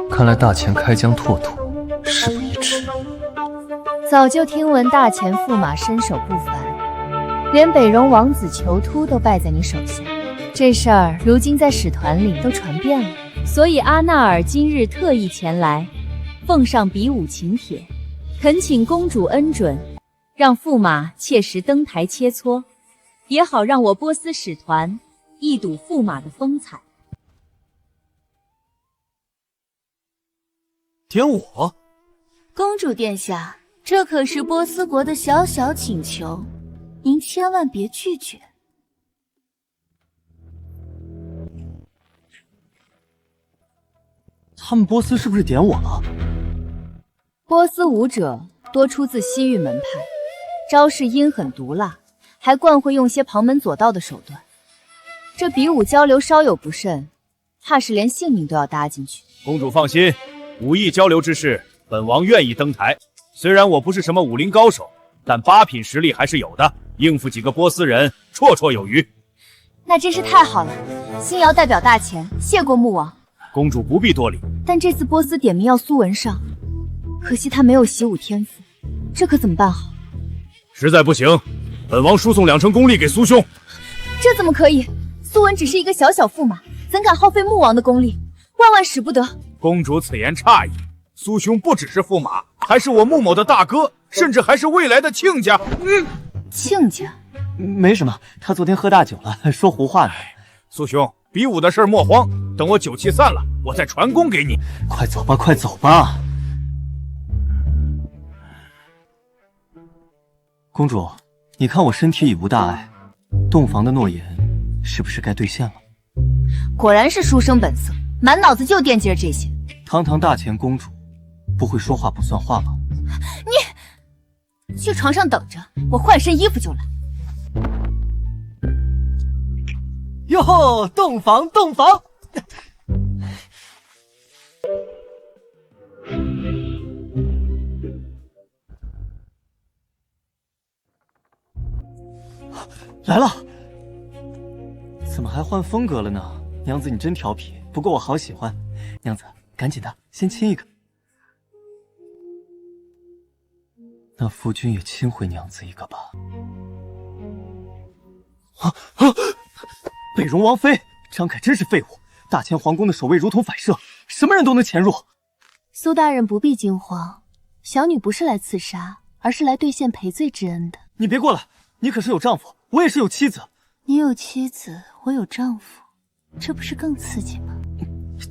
看来大钱开疆拓土，事不宜迟。早就听闻大钱驸马身手不凡，连北戎王子囚突都败在你手下。这事儿如今在使团里都传遍了，所以阿纳尔今日特意前来，奉上比武请帖，恳请公主恩准，让驸马切实登台切磋，也好让我波斯使团一睹驸马的风采。点我？公主殿下，这可是波斯国的小小请求，您千万别拒绝。他们波斯是不是点我了？波斯武者多出自西域门派，招式阴狠毒辣，还惯会用些旁门左道的手段。这比武交流稍有不慎，怕是连性命都要搭进去。公主放心，武艺交流之事，本王愿意登台。虽然我不是什么武林高手，但八品实力还是有的，应付几个波斯人绰绰有余。那真是太好了，星瑶代表大钱谢过穆王。公主不必多礼。但这次波斯点名要苏文上，可惜他没有习武天赋，这可怎么办好？实在不行，本王输送2成功力给苏兄。这怎么可以？苏文只是一个小小驸马，怎敢耗费穆王的功力？万万使不得！公主此言差矣，苏兄不只是驸马，还是我穆某的大哥，甚至还是未来的亲家。亲家？没什么，他昨天喝大酒了，说胡话呢。苏兄，比武的事莫慌，等我酒气散了，我再传功给你。快走吧，快走吧。公主，你看我身体已无大碍，洞房的诺言是不是该兑现了？果然是书生本色，满脑子就惦记着这些。堂堂大钱公主，不会说话不算话吗？你去床上等着，我换身衣服就来。哟，洞房，洞房！来了，怎么还换风格了呢？娘子你真调皮，不过我好喜欢。娘子，赶紧的，先亲一个。那夫君也亲回娘子一个吧。北戎王妃，张凯真是废物！大钱皇宫的守卫如同反射，什么人都能潜入。苏大人不必惊慌，小女不是来刺杀，而是来兑现赔罪之恩的。你别过来，你可是有丈夫，我也是有妻子。你有妻子，我有丈夫，这不是更刺激吗？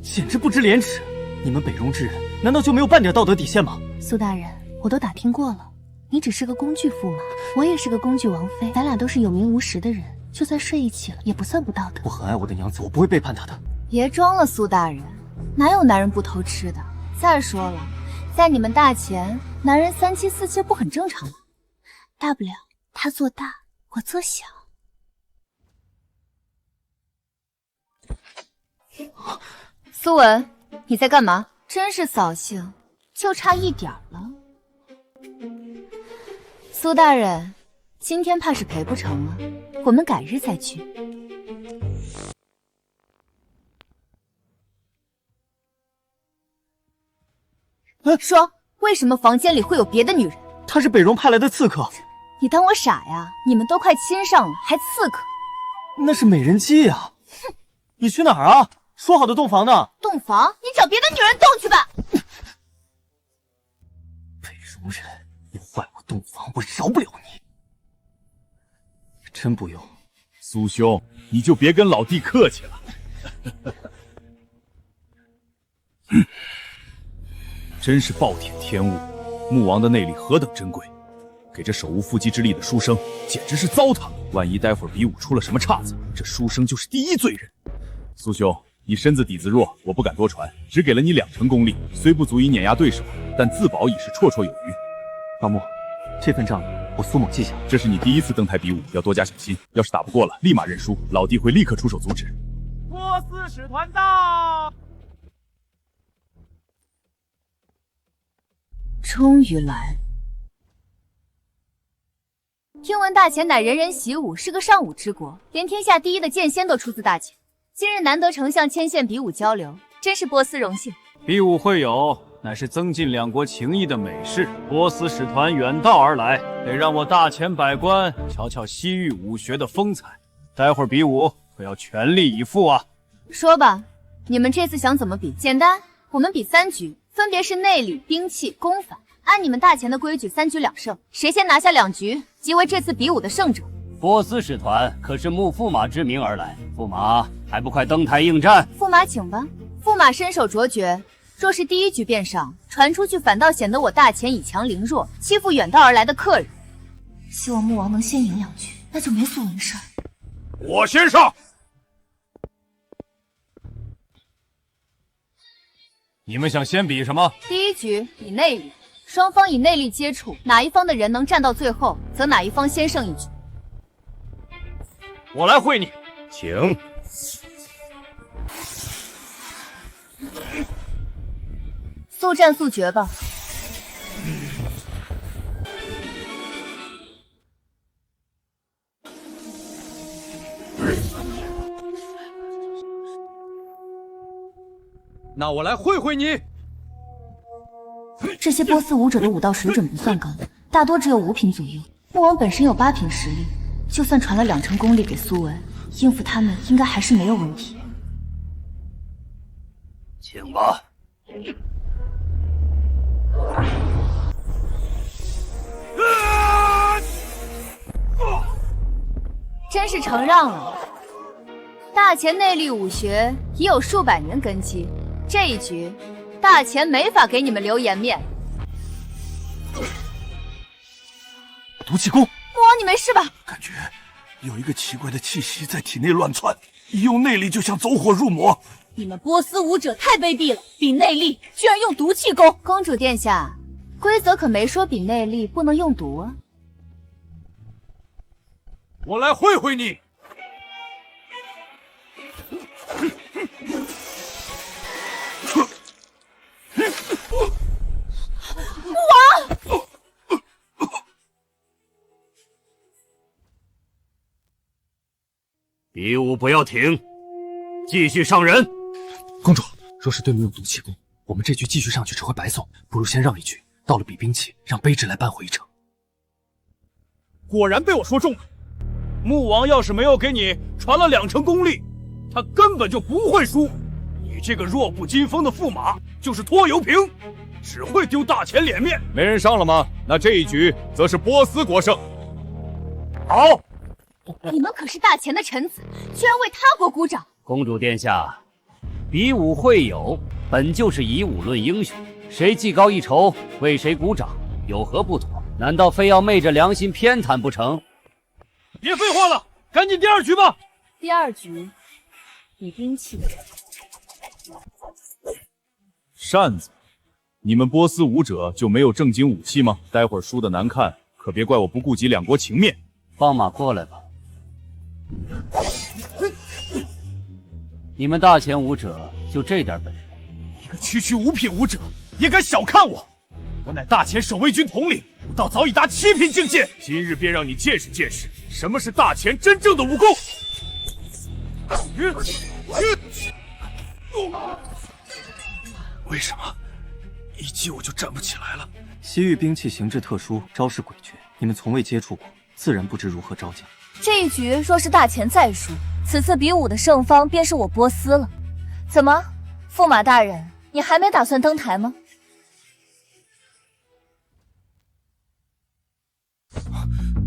简直不知廉耻！你们北戎之人，难道就没有半点道德底线吗？苏大人，我都打听过了，你只是个工具驸马，我也是个工具王妃，咱俩都是有名无实的人。就算睡一起了，也不算不道德。我很爱我的娘子，我不会背叛她的。别装了，苏大人，哪有男人不偷吃的？再说了，在你们大钱，男人3妻4妾不很正常吗？大不了他做大，我做小。苏文，你在干嘛？真是扫兴，就差一点了。苏大人，今天怕是陪不成了，我们改日再去。说，为什么房间里会有别的女人？她是北戎派来的刺客。你当我傻呀？你们都快亲上了，还刺客？那是美人计呀！哼，你去哪儿啊？说好的洞房呢？洞房？你找别的女人洞去吧！北戎人要坏我洞房，我饶不了你。真不用，苏兄，你就别跟老弟客气了。真是暴殄天物，穆王的内力何等珍贵，给这手无缚鸡之力的书生简直是糟蹋。万一待会儿比武出了什么岔子，这书生就是第一罪人。苏兄，你身子底子弱，我不敢多传，只给了你2成功力，虽不足以碾压对手，但自保已是绰绰有余。老穆，这份账我苏某记下。这是你第一次登台比武，要多加小心。要是打不过了，立马认输，老弟会立刻出手阻止。波斯使团到。终于来了。听闻大前乃人人习武，是个尚武之国，连天下第一的剑仙都出自大前。今日难得丞相牵线比武交流，真是波斯荣幸。比武会友乃是增进两国情谊的美事，波斯使团远道而来，得让我大前百官瞧瞧西域武学的风采。待会儿比武可要全力以赴啊！说吧，你们这次想怎么比？简单，我们比3局，分别是内力、兵器、功法。按你们大前的规矩，3局2胜，谁先拿下2局，即为这次比武的胜者。波斯使团可是慕驸马之名而来，驸马还不快登台应战？驸马请吧，驸马身手卓绝，若是第1局便上，传出去反倒显得我大前以强凌弱，欺负远道而来的客人。希望穆王能先赢2局，那就没素文事儿。我先上。你们想先比什么？第1局比内力，双方以内力接触，哪一方的人能战到最后，则哪一方先胜1局。我来会你，请。速战速决吧。那我来会会你。这些波斯武者的武道水准不算高，大多只有5品左右。穆王本身有8品实力，就算传了2成功力给苏文，应付他们应该还是没有问题。请吧。真是承让了。大前内力武学已有数百年根基，这一局大前没法给你们留颜面。毒气功，穆王你没事吧？感觉有一个奇怪的气息在体内乱窜，一用内力就像走火入魔。你们波斯武者太卑鄙了，比内力居然用毒气功！公主殿下，规则可没说比内力不能用毒啊。我来会会你。穆王，比武不要停，继续上人。公主，若是对面用毒气功，我们这局继续上去只会白送，不如先让一局，到了比兵器，让卑职来扳回一城。果然被我说中了。穆王要是没有给你传了2成功力，他根本就不会输。你这个弱不禁风的驸马就是拖油瓶，只会丢大前脸面。没人上了吗？那这一局则是波斯国胜。好，你们可是大前的臣子，居然为他国鼓掌。公主殿下，比武会友本就是以武论英雄，谁技高一筹，为谁鼓掌，有何不妥？难道非要昧着良心偏袒不成？别废话了，赶紧第2局吧。第2局比兵器。扇子，你们波斯武者就没有正经武器吗？待会儿输的难看，可别怪我不顾及两国情面。放马过来吧。你们大前武者就这点本事？一个区区5品武者也敢小看我？我乃大前守卫军统领，武道早已达7品境界。今日便让你见识见识什么是大前真正的武功。为什么一击我就站不起来了？西域兵器形制特殊，招式诡谲，你们从未接触过，自然不知如何招架。这一局若是大前再输，此次比武的胜方便是我波斯了。怎么，驸马大人，你还没打算登台吗？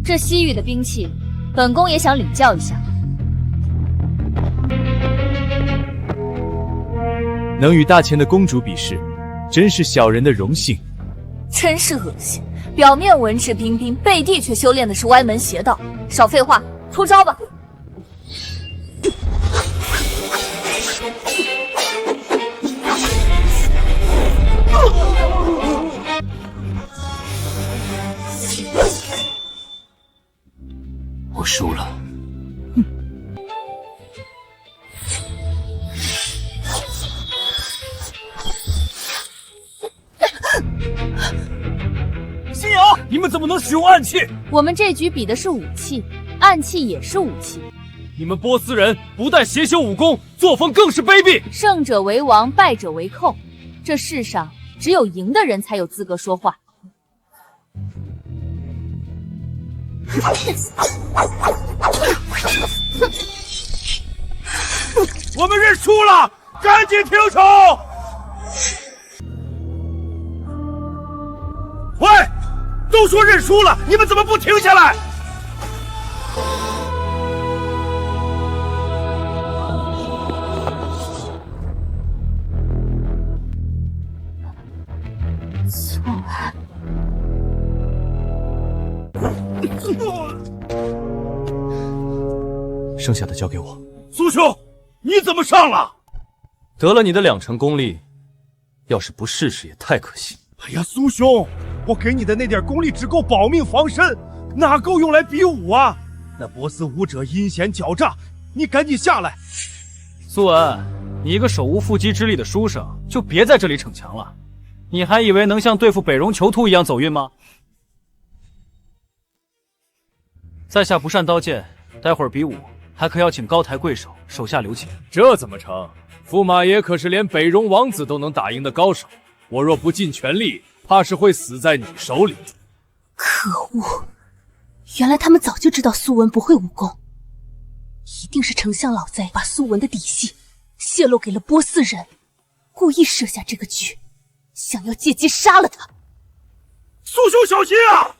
这西域的兵器，本宫也想领教一下。能与大前的公主比试，真是小人的荣幸。真是恶心，表面文质彬彬，背地却修炼的是歪门邪道。少废话，出招吧！我输了。信瑶，你们怎么能使用暗器？我们这局比的是武器，暗器也是武器。你们波斯人不但邪修武功，作风更是卑鄙。胜者为王，败者为寇。这世上只有赢的人才有资格说话。我们认输了，赶紧停手！喂，都说认输了，你们怎么不停下来？剩下的交给我。苏兄，你怎么上了？得了你的2成功力，要是不试试也太可惜。哎呀，苏兄，我给你的那点功力只够保命防身，哪够用来比武啊？那波斯武者阴险狡诈，你赶紧下来。苏文，你一个手无缚鸡之力的书生，就别在这里逞强了。你还以为能像对付北戎囚徒一样走运吗？在下不善刀剑，待会儿比武还可要请高抬贵手，手下留情。这怎么成？驸马爷可是连北戎王子都能打赢的高手，我若不尽全力，怕是会死在你手里。可恶！原来他们早就知道苏文不会武功，一定是丞相老贼把苏文的底细泄露给了波斯人，故意设下这个局，想要借机杀了他。苏兄小心啊！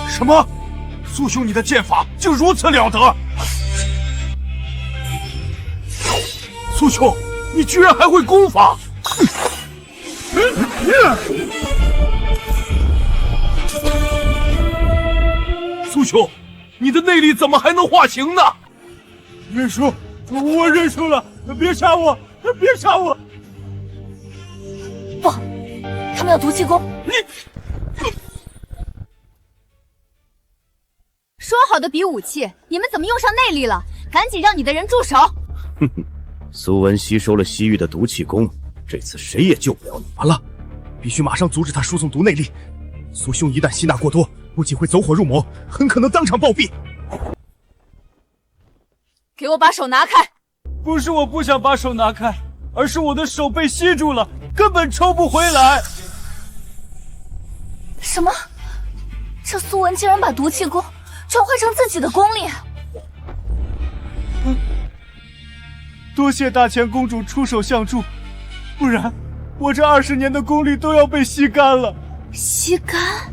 什么？苏兄，你的剑法竟如此了得！苏兄，你居然还会功法！苏兄，你的内力怎么还能化形呢？认输，我认输了，别杀我，别杀我！不，他们要毒气功。说好的比武器，你们怎么用上内力了？赶紧让你的人住手！哼哼，苏文吸收了西域的毒气功，这次谁也救不了你。完了，必须马上阻止他输送毒内力。苏兄一旦吸纳过多，不仅会走火入魔，很可能当场暴毙。给我把手拿开！不是我不想把手拿开，而是我的手被吸住了，根本抽不回来。什么？这苏文竟然把毒气功转化成自己的功力！多谢大前公主出手相助，不然我这20年的功力都要被吸干了。吸干？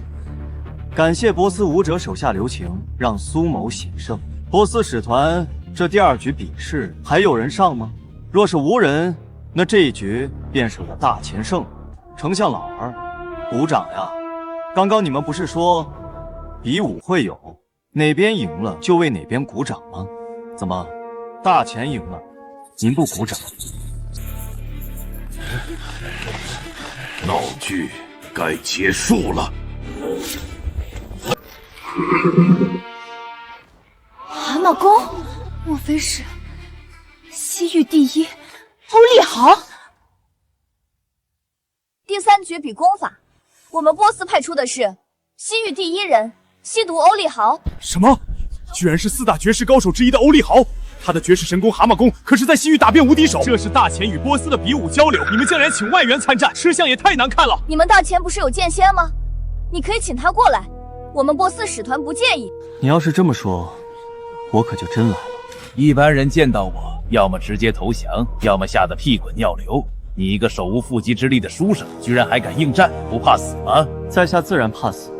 感谢波斯武者手下留情，让苏某险胜。波斯使团这第2局比试还有人上吗？若是无人，那这一局便是我大前胜。丞相老儿，鼓掌呀！刚刚你们不是说比武会友，哪边赢了就为哪边鼓掌吗？怎么，大前赢了，您不鼓掌？闹剧该结束了。蛤蟆功，莫非是西域第一欧丽豪？第3局比功法，我们波斯派出的是西域第1人西毒欧丽豪。什么？居然是4大绝世高手之一的欧丽豪！他的绝世神功蛤蟆功可是在西域打遍无敌手。这是大前与波斯的比武交流，你们竟然请外援参战，吃相也太难看了。你们大前不是有剑仙吗？你可以请他过来，我们波斯使团不介意。你要是这么说，我可就真来了。一般人见到我，要么直接投降，要么吓得屁滚尿流。你一个手无缚鸡之力的书生，居然还敢应战，不怕死吗？在下自然怕死，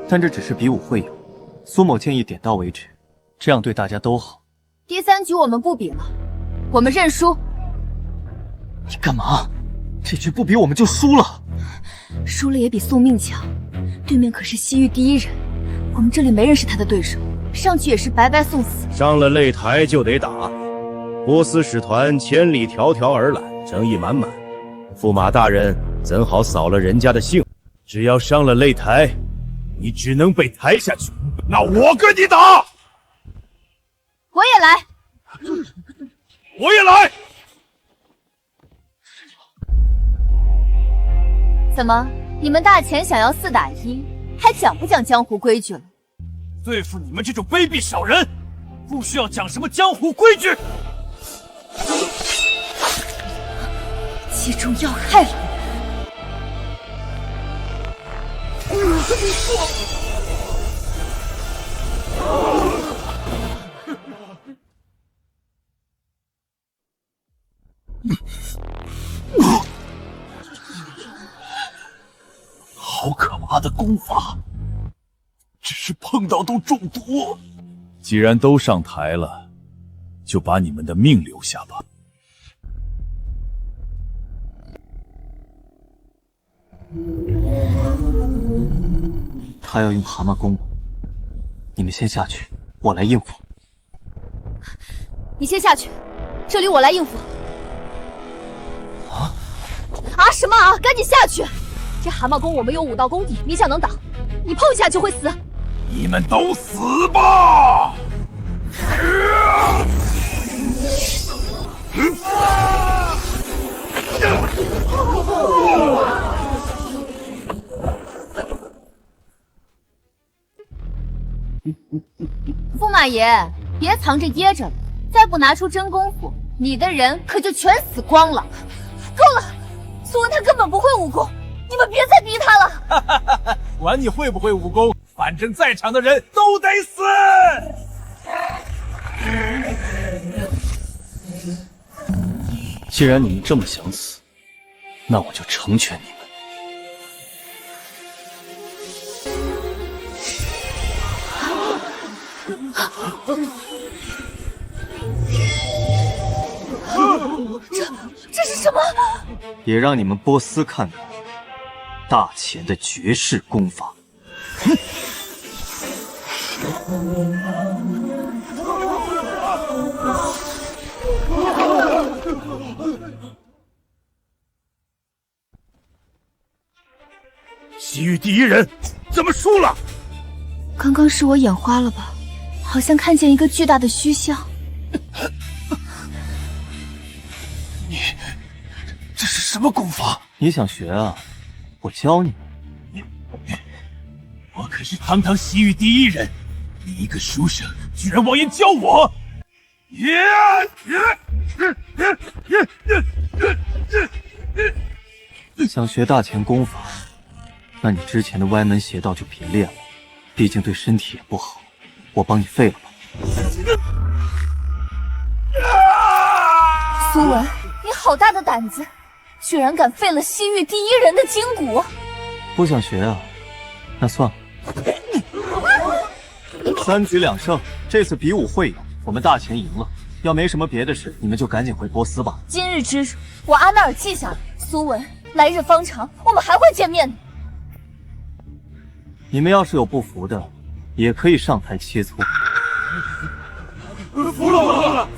但这只是比武会友。苏某建议点到为止，这样对大家都好。第3局我们不比了，我们认输。你干嘛？这局不比我们就输了？输了也比送命强。对面可是西域第1人，我们这里没人是他的对手，上去也是白白送死。上了擂台就得打。波斯使团千里迢迢而来，诚意满满。驸马大人怎好扫了人家的兴？只要上了擂台，你只能被抬下去。那我跟你打！我也来。我也来。怎么，你们大钱想要4打1，还讲不讲江湖规矩了？对付你们这种卑鄙小人，不需要讲什么江湖规矩。其中要害了好可怕的功法，只是碰到都中毒。既然都上台了，就把你们的命留下吧。他要用蛤蟆功，你们先下去，我来应付。你先下去，这里我来应付。什么啊！赶紧下去！这蛤蟆功我们有5道功底，勉强能挡，你碰一下就会死。你们都死吧！驸马爷，别藏着掖着了，再不拿出真功夫，你的人可就全死光了。够了，苏文他根本不会武功，你们别再逼他了。管你会不会武功，反正在场的人都得死。既然你们这么想死，那我就成全你们。这是什么？也让你们波斯看看大钱的绝世功法。西域第一人怎么输了？刚刚是我眼花了吧？好像看见一个巨大的虚像。这是什么功法？你想学啊？我教你。我可是堂堂西域第一人，你一个书生居然妄言教我！想学大钱功法，那你之前的歪门邪道就别练了，毕竟对身体也不好。我帮你废了吧。苏文，你好大的胆子，居然敢废了西域第一人的筋骨！不想学啊？那算了。3局2胜，这次比武会友，我们大钱赢了。要没什么别的事，你们就赶紧回波斯吧。今日之日，我阿纳尔记下了。苏文，来日方长，我们还会见面的。你们要是有不服的，也可以上台切磋。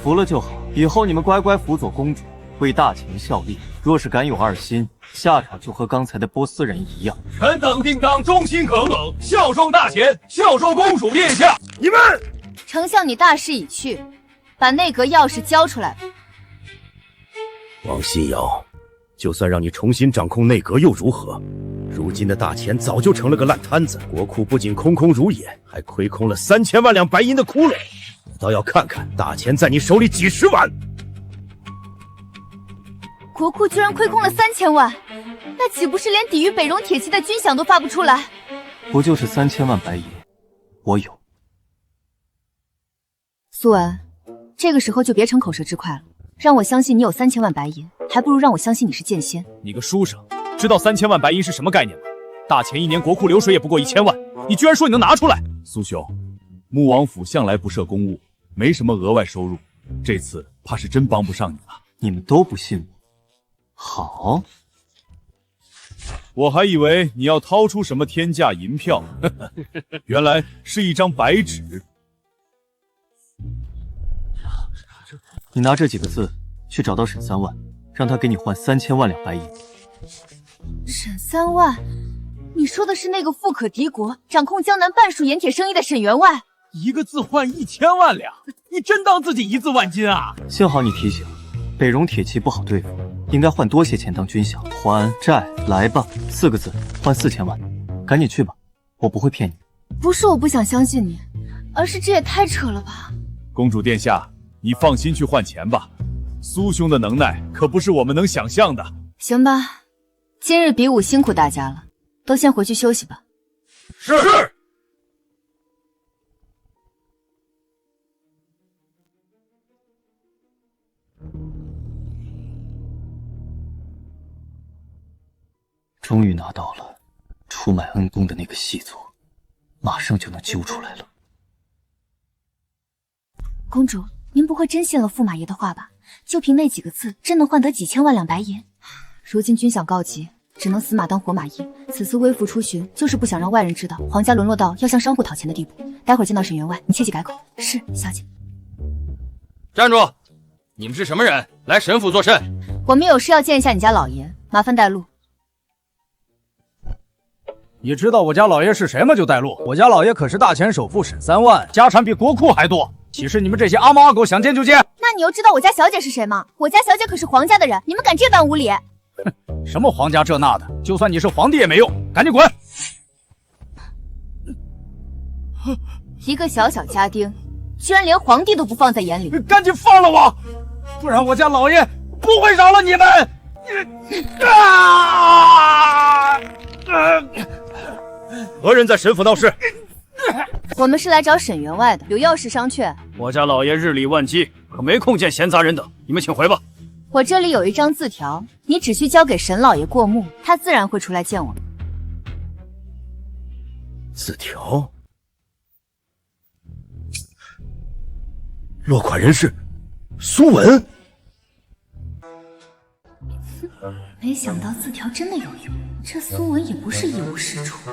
服了就好，以后你们乖乖辅佐公主，为大钱效力。若是敢有二心，下场就和刚才的波斯人一样。臣等定当忠心耿耿，效忠大钱，效忠公主殿下。你们，丞相，你大势已去，把内阁钥匙交出来吧。王新瑶，就算让你重新掌控内阁又如何？如今的大钱早就成了个烂摊子，国库不仅空空如也，还亏空了3000万两白银的窟窿。我倒要看看大钱在你手里几十万。国库居然亏空了3000万，那岂不是连抵御北戎铁骑的军饷都发不出来？不就是3000万白银，我有。苏文，这个时候就别逞口舌之快了。让我相信你有3000万白银，还不如让我相信你是剑仙。你个书生，知道3000万白银是什么概念吗？大钱一年国库流水也不过1000万，你居然说你能拿出来？苏兄，穆王府向来不设公务，没什么额外收入，这次怕是真帮不上你了。你们都不信我？好，我还以为你要掏出什么天价银票，原来是一张白纸。你拿这几个字去找到沈三万，让他给你换3000万两白银。沈三万？你说的是那个富可敌国、掌控江南半数盐铁生意的沈员外？一个字换1000万两，你真当自己一字万金啊？幸好你提醒，北戎铁骑不好对付，应该换多些钱当军饷。还债来吧，4个字，换4000万。赶紧去吧，我不会骗你。不是我不想相信你，而是这也太扯了吧。公主殿下，你放心去换钱吧，苏兄的能耐可不是我们能想象的。行吧，今日比武辛苦大家了，都先回去休息吧。是。终于拿到了出卖恩公的那个细作，马上就能揪出来了。公主，您不会真信了驸马爷的话吧？就凭那几个字，真能换得几千万两白银？如今军饷告急，只能死马当活马医。此次微服出巡，就是不想让外人知道皇家沦落到要向商户讨钱的地步。待会儿见到沈员外，你切记改口。是，小姐。站住！你们是什么人？来沈府作甚？我们有事要见一下你家老爷，麻烦带路。你知道我家老爷是谁吗？就带路。我家老爷可是大前首富沈3万，家产比国库还多。岂是你们这些阿猫阿狗想见就见？那你又知道我家小姐是谁吗？我家小姐可是皇家的人，你们敢这般无礼？哼，什么皇家这那的，就算你是皇帝也没用，赶紧滚！一个小小家丁，居然连皇帝都不放在眼里，赶紧放了我，不然我家老爷不会饶了你们！何人在沈府闹事？我们是来找沈员外的，有要事商榷。我家老爷日理万机，可没空见闲杂人等，你们请回吧。我这里有一张字条，你只需交给沈老爷过目，他自然会出来见我们。字条，落款人是苏文。没想到字条真的有用，这苏文也不是一无是处。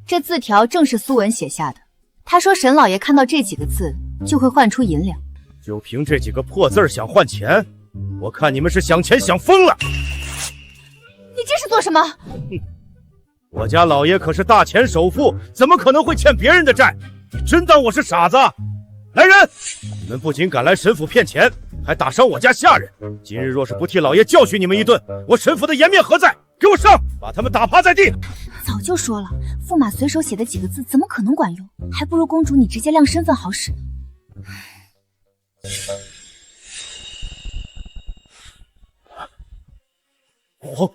这字条正是苏文写下的，他说沈老爷看到这几个字就会换出银两。就凭这几个破字想换钱，我看你们是想钱想疯了。你这是做什么？我家老爷可是大前首富，怎么可能会欠别人的债？你真当我是傻子？来人！你们不仅敢来沈府骗钱，还打伤我家下人。今日若是不替老爷教训你们一顿，我沈府的颜面何在？给我上，把他们打趴在地！早就说了，驸马随手写的几个字怎么可能管用？还不如公主你直接亮身份好使。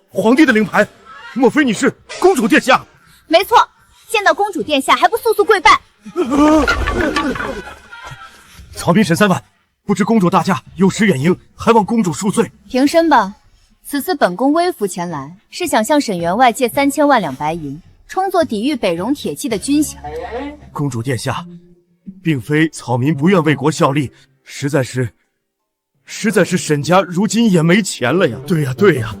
皇帝的令牌，莫非你是公主殿下？没错，见到公主殿下还不速速跪拜？曹彬沈3万，不知公主大驾有失远迎，还望公主恕罪。平身吧。此次本宫微服前来，是想向沈员外借3000万两白银，充作抵御北戎铁骑的军饷。公主殿下，并非草民不愿为国效力，实在是沈家如今也没钱了呀。对呀，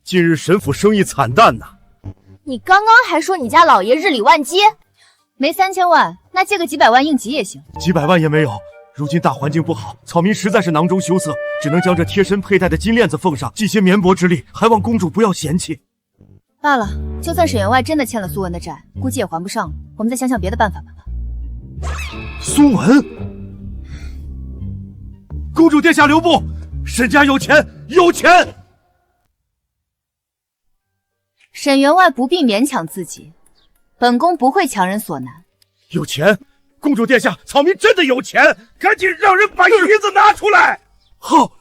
近日沈府生意惨淡呐。你刚刚还说你家老爷日理万机，没3000万，那借个几百万应急也行。几百万也没有。如今大环境不好，草民实在是囊中羞涩，只能将这贴身佩戴的金链子奉上，尽些绵薄之力，还望公主不要嫌弃。罢了，就算沈员外真的欠了苏文的债，估计也还不上了，我们再想想别的办法吧。苏文，公主殿下留步，沈家有钱，有钱。沈员外不必勉强自己，本宫不会强人所难。有钱。公主殿下，草民真的有钱，赶紧让人把银子拿出来。好。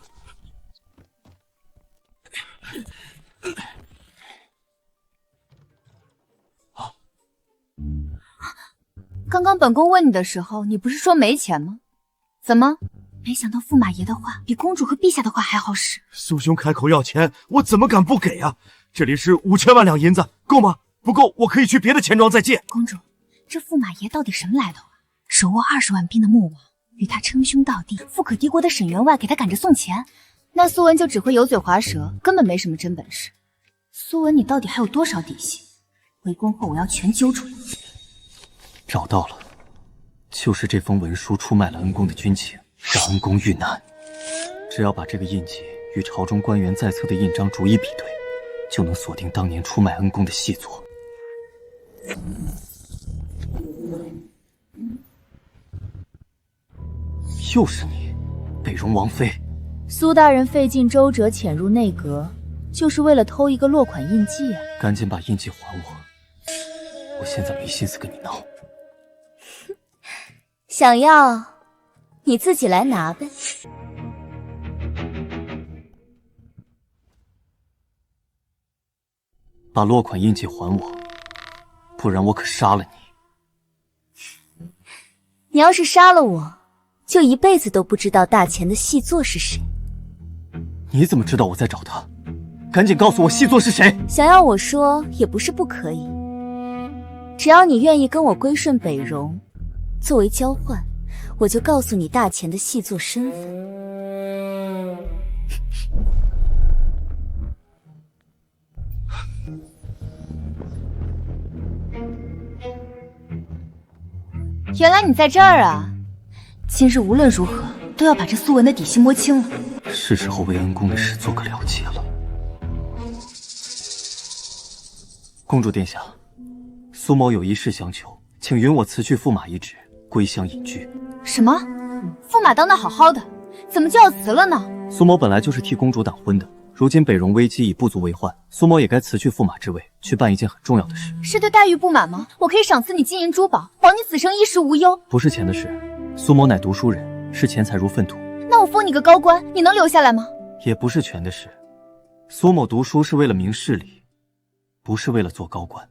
刚刚本宫问你的时候，你不是说没钱吗？怎么？没想到驸马爷的话比公主和陛下的话还好使。苏兄开口要钱，我怎么敢不给啊？这里是5000万两银子，够吗？不够，我可以去别的钱庄再借。公主，这驸马爷到底什么来头啊？手握20万兵的穆王，与他称兄道弟，富可敌国的沈员外给他赶着送钱，那苏文就只会油嘴滑舌，根本没什么真本事。苏文，你到底还有多少底细？回宫后我要全揪出来。找到了，就是这封文书出卖了恩公的军情，让恩公遇难。只要把这个印记与朝中官员在册的印章逐一比对，就能锁定当年出卖恩公的细作。又是你，北荣王妃。苏大人费尽周折潜入内阁，就是为了偷一个落款印记啊！赶紧把印记还我，我现在没心思跟你闹。想要，你自己来拿呗。把落款印记还我，不然我可杀了你。你要是杀了我，就一辈子都不知道大钱的细作是谁。你怎么知道我在找他？赶紧告诉我细作是谁！想要我说也不是不可以，只要你愿意跟我归顺北荣，作为交换，我就告诉你大钱的细作身份。原来你在这儿啊！今日无论如何都要把这苏文的底细摸清了。是时候为恩公的事做个了结了。公主殿下，苏某有一事相求，请允我辞去驸马一职，归乡隐居。什么？驸马当得好好的，怎么就要辞了呢？苏某本来就是替公主挡婚的，如今北荣危机已不足为患，苏某也该辞去驸马之位，去办一件很重要的事。是对待遇不满吗？我可以赏赐你金银珠宝，保你此生衣食无忧。不是钱的事，苏某乃读书人，视钱财如粪土。那我封你个高官，你能留下来吗？也不是权的事，苏某读书是为了明事理，不是为了做高官。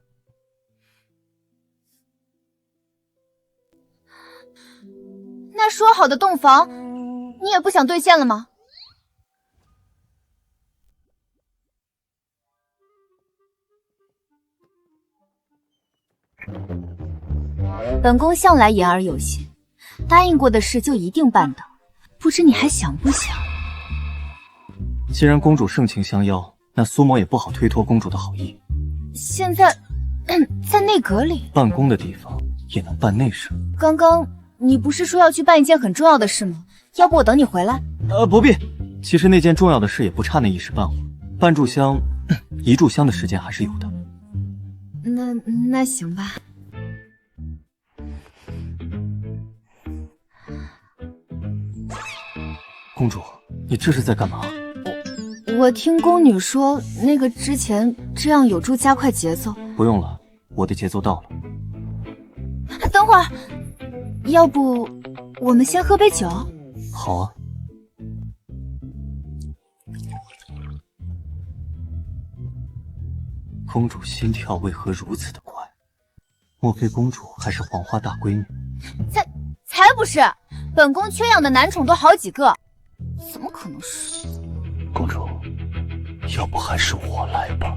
那说好的洞房，你也不想兑现了吗？本宫向来言而有信，答应过的事就一定办到，不知你还想不想？既然公主盛情相邀，那苏某也不好推脱公主的好意。现在，在内阁里，办公的地方也能办内事。刚刚你不是说要去办一件很重要的事吗？要不我等你回来？不必。其实那件重要的事也不差那一时半会，半炷香、一炷香的时间还是有的。那行吧。公主，你这是在干嘛？我听宫女说，那个之前这样有助加快节奏。不用了，我的节奏到了。等会儿，要不我们先喝杯酒？好啊。公主心跳为何如此的快？莫非公主还是黄花大闺女？才不是！本宫缺养的男宠都好几个，怎么可能是？公主，要不还是我来吧。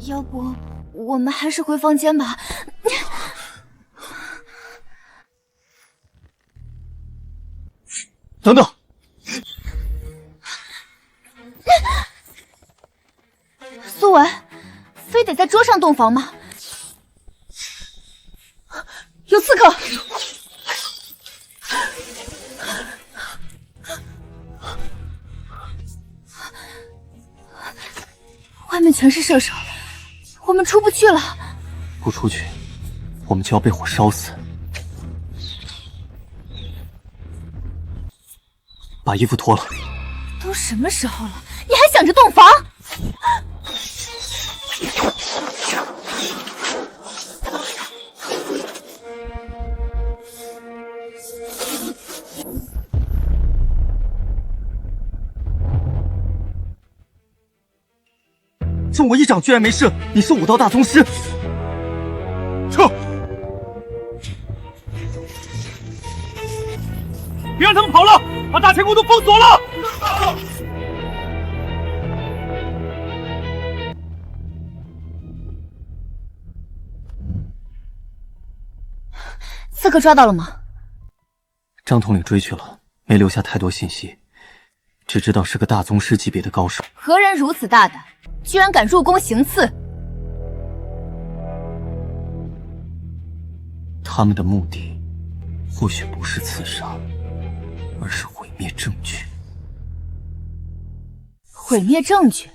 要不我们还是回房间吧。等等，苏文，非得在桌上洞房吗？有刺客！外面全是射手，我们出不去了。不出去，我们就要被火烧死。把衣服脱了。都什么时候了，你还想着洞房？就我一掌居然没事，你是武道大宗师？撤！别让他们跑了，把大乾宫都封锁了！刺客抓到了吗？张统领追去了，没留下太多信息，只知道是个大宗师级别的高手。何人如此大胆，居然敢入宫行刺？他们的目的或许不是刺杀，而是毁灭证据。毁灭证据？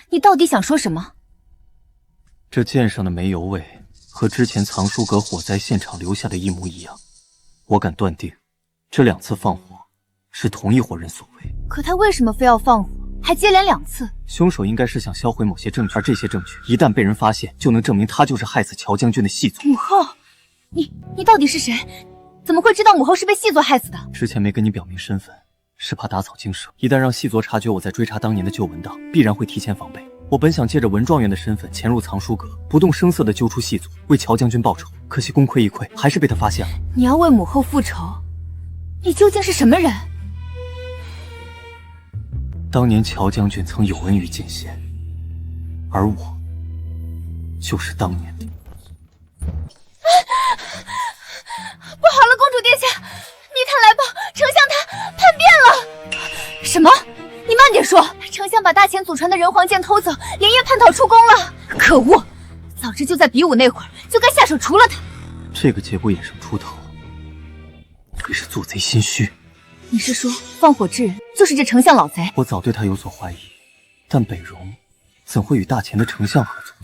你到底想说什么？这剑上的煤油味和之前藏书阁火灾现场留下的一模一样，我敢断定，这2次放火是同一伙人所为。可他为什么非要放火，还接连2次？凶手应该是想销毁某些证据，而这些证据一旦被人发现，就能证明他就是害死乔将军的细作。母后，你到底是谁？怎么会知道母后是被细作害死的？之前没跟你表明身份，是怕打草惊蛇。一旦让细作察觉我在追查当年的旧文档，必然会提前防备。我本想借着文状元的身份潜入藏书阁，不动声色地揪出细作，为乔将军报仇。可惜功亏一篑，还是被他发现了。你要为母后复仇？你究竟是什么人？当年乔将军曾有恩于剑仙，而我就是当年的。不好了，公主殿下，密探来报，丞相他叛变了。什么？你慢点说！丞相把大前祖传的人皇剑偷走，连夜叛逃出宫了。可恶！早知就在比武那会儿就该下手除了他。这个节骨眼上出头，会是做贼心虚。你是说放火之人就是这丞相老贼？我早对他有所怀疑，但北荣怎会与大前的丞相合作？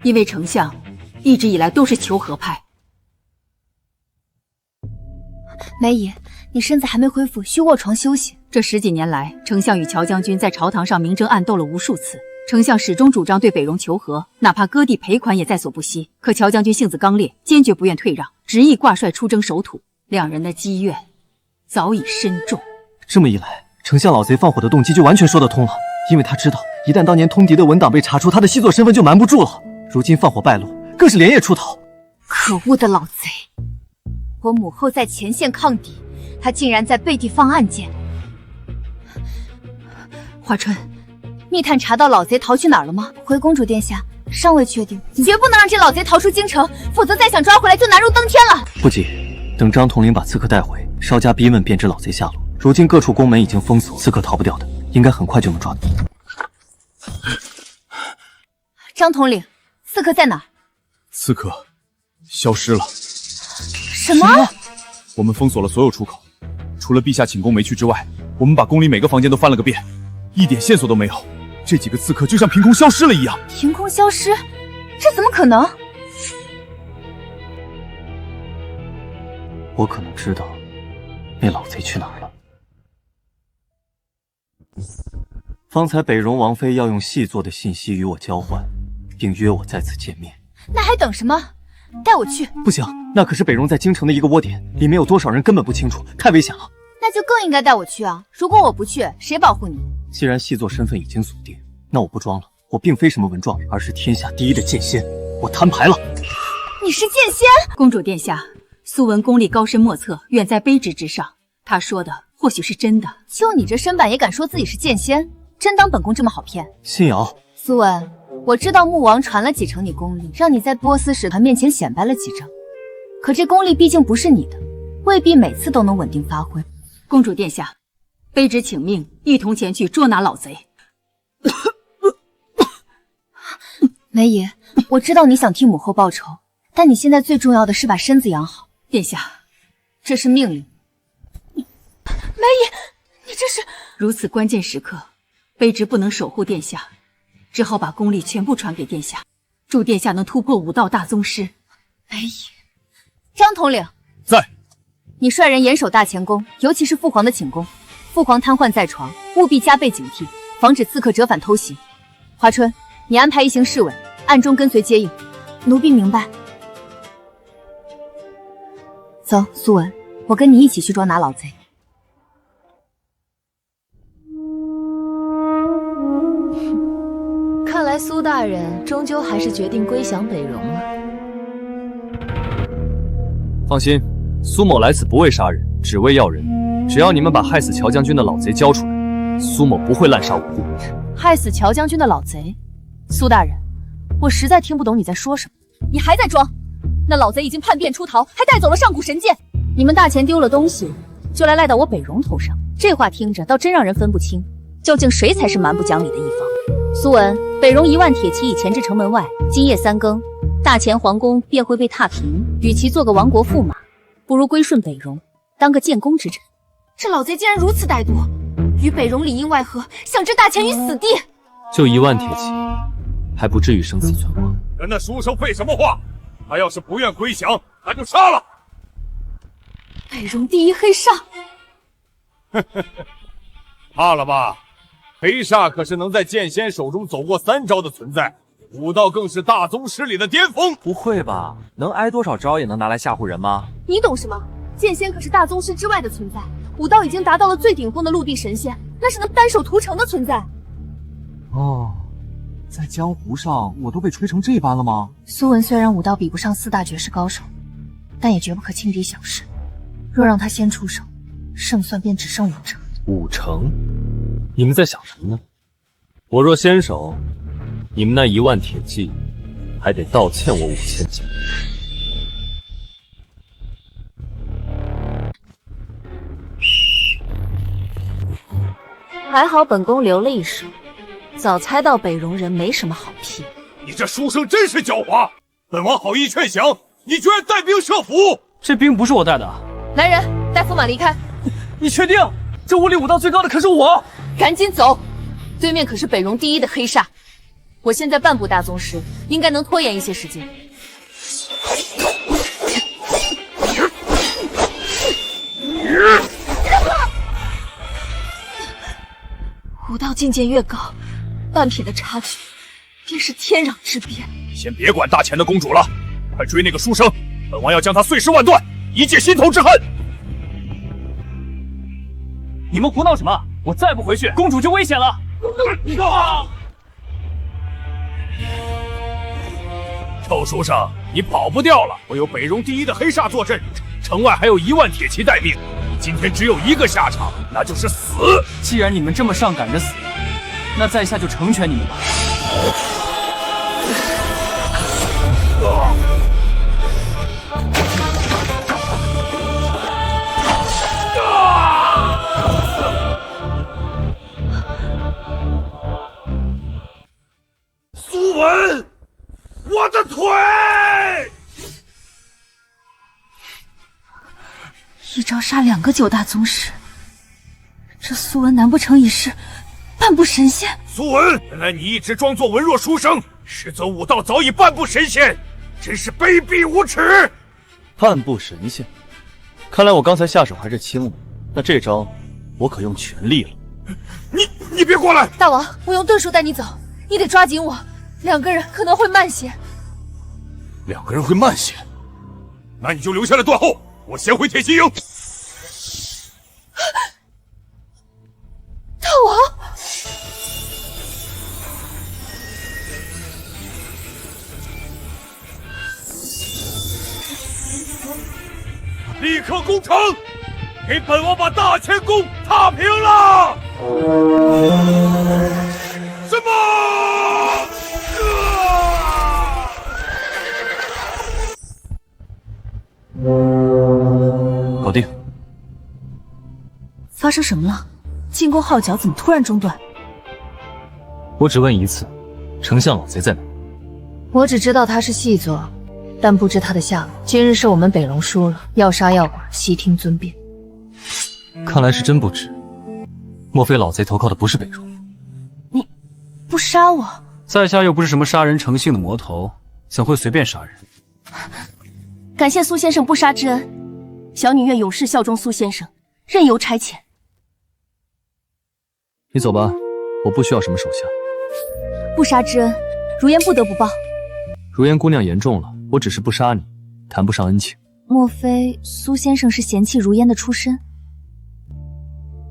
因为丞相一直以来都是求和派。梅姨，你身子还没恢复，需卧床休息。这10几年来，丞相与乔将军在朝堂上明争暗斗了无数次，丞相始终主张对北荣求和，哪怕割地赔款也在所不惜。可乔将军性子刚烈，坚决不愿退让，执意挂帅出征守土，两人的积怨早已深重。这么一来，丞相老贼放火的动机就完全说得通了，因为他知道，一旦当年通敌的文档被查出，他的细作身份就瞒不住了。如今放火败露，更是连夜出逃。可恶的老贼！我母后在前线抗敌，他竟然在背地放暗箭。华春，密探查到老贼逃去哪儿了吗？回公主殿下，尚未确定，绝不能让这老贼逃出京城，否则再想抓回来就难如登天了。不急，等张统领把刺客带回，稍加逼问便知老贼下落。如今各处宫门已经封锁，刺客逃不掉的，应该很快就能抓到。张统领，刺客在哪儿？刺客消失了。什么？我们封锁了所有出口，除了陛下寝宫没去之外，我们把宫里每个房间都翻了个遍，一点线索都没有。这几个刺客就像凭空消失了一样。凭空消失？这怎么可能？我可能知道那老贼去哪儿了。方才北荣王妃要用细作的信息与我交换，并约我再次见面。那还等什么？带我去！不行，那可是北荣在京城的一个窝点，里面有多少人根本不清楚，太危险了。那就更应该带我去啊！如果我不去，谁保护你？既然细作身份已经锁定，那我不装了。我并非什么文状元，而是天下第一的剑仙。我摊牌了。你是剑仙？公主殿下，苏文功力高深莫测，远在卑职之上。他说的或许是真的。就你这身板也敢说自己是剑仙？真当本宫这么好骗？信瑶，苏文，我知道穆王传了几成你功力，让你在波斯使团面前显摆了几招。可这功力毕竟不是你的，未必每次都能稳定发挥。公主殿下，卑职请命一同前去捉拿老贼。梅姨，我知道你想替母后报仇，但你现在最重要的是把身子养好。殿下，这是命令。梅姨，你这是……如此关键时刻，卑职不能守护殿下，只好把功力全部传给殿下，祝殿下能突破武道大宗师。梅姨，张统领在。你率人严守大前宫，尤其是父皇的寝宫。父皇瘫痪在床，务必加倍警惕，防止刺客折返偷袭。华春，你安排一行侍卫暗中跟随接应。奴婢明白。走，苏文，我跟你一起去捉拿老贼。看来苏大人终究还是决定归降北荣了。放心，苏某来此不为杀人，只为要人。只要你们把害死乔将军的老贼交出来，苏某不会滥杀无辜。害死乔将军的老贼？苏大人，我实在听不懂你在说什么。你还在装？那老贼已经叛变出逃，还带走了上古神剑。你们大前丢了东西，就来赖到我北荣头上，这话听着倒真让人分不清，究竟谁才是蛮不讲理的一方。苏文，北荣1万铁骑已前至城门外，今夜3更，大前皇宫便会被踏平。与其做个亡国驸马，不如归顺北戎，当个建功之臣。这老贼竟然如此歹毒，与北戎里应外合，想置大前于死地。就1万铁骑，还不至于生死存亡。跟那书生废什么话？他要是不愿归降，他就杀了。北戎第一黑煞，怕了吧？黑煞可是能在剑仙手中走过3招的存在，武道更是大宗师里的巅峰。不会吧？能挨多少招也能拿来吓唬人吗？你懂什么？剑仙可是大宗师之外的存在，武道已经达到了最顶峰的陆地神仙，那是能单手屠城的存在。哦，在江湖上我都被吹成这般了吗？苏文虽然武道比不上4大绝世高手，但也绝不可轻敌小视。若让他先出手，胜算便只剩5成。5成？你们在想什么呢？我若先手，你们那1万铁骑还得倒欠我5000金。还好本宫留了一手，早猜到北戎人没什么好批。你这书生真是狡猾！本王好意劝降，你居然带兵设伏！这兵不是我带的。来人，带驸马离开。你确定？这屋里武道最高的可是我！赶紧走！对面可是北戎第一的黑煞，我现在半步大宗师，应该能拖延一些时间。武道境界越高，半品的差距便是天壤之别。你先别管大前的公主了，快追那个书生，本王要将他碎尸万段，以解心头之恨。你们胡闹什么？我再不回去，公主就危险了。臭书生，你跑不掉了！我有北戎第一的黑煞坐镇，城外还有1万铁骑待命。你今天只有一个下场，那就是死。既然你们这么上赶着死，那在下就成全你们吧。苏文，我的腿！一招杀2个9大宗师，这苏文难不成已是半步神仙？苏文，原来你一直装作文弱书生，实则武道早已半步神仙，真是卑鄙无耻！半步神仙，看来我刚才下手还是轻了，那这招我可用全力了。你别过来！大王，我用遁术带你走，你得抓紧我，2个人可能会慢些。2个人会慢些，那你就留下来断后，我先回铁骑营。大王，立刻攻城，给本王把大前宫踏平了！什么？搞定。发生什么了？进攻号角怎么突然中断？我只问一次，丞相老贼在哪？我只知道他是细作，但不知他的下落。今日是我们北戎输了，要杀要剐，悉听尊便。看来是真不知。莫非老贼投靠的不是北戎？你不杀我？在下又不是什么杀人成性的魔头，怎会随便杀人？感谢苏先生不杀之恩，小女愿永世效忠苏先生，任由差遣。你走吧，我不需要什么手下。不杀之恩，如烟不得不报。如烟姑娘言重了，我只是不杀你，谈不上恩情。莫非苏先生是嫌弃如烟的出身？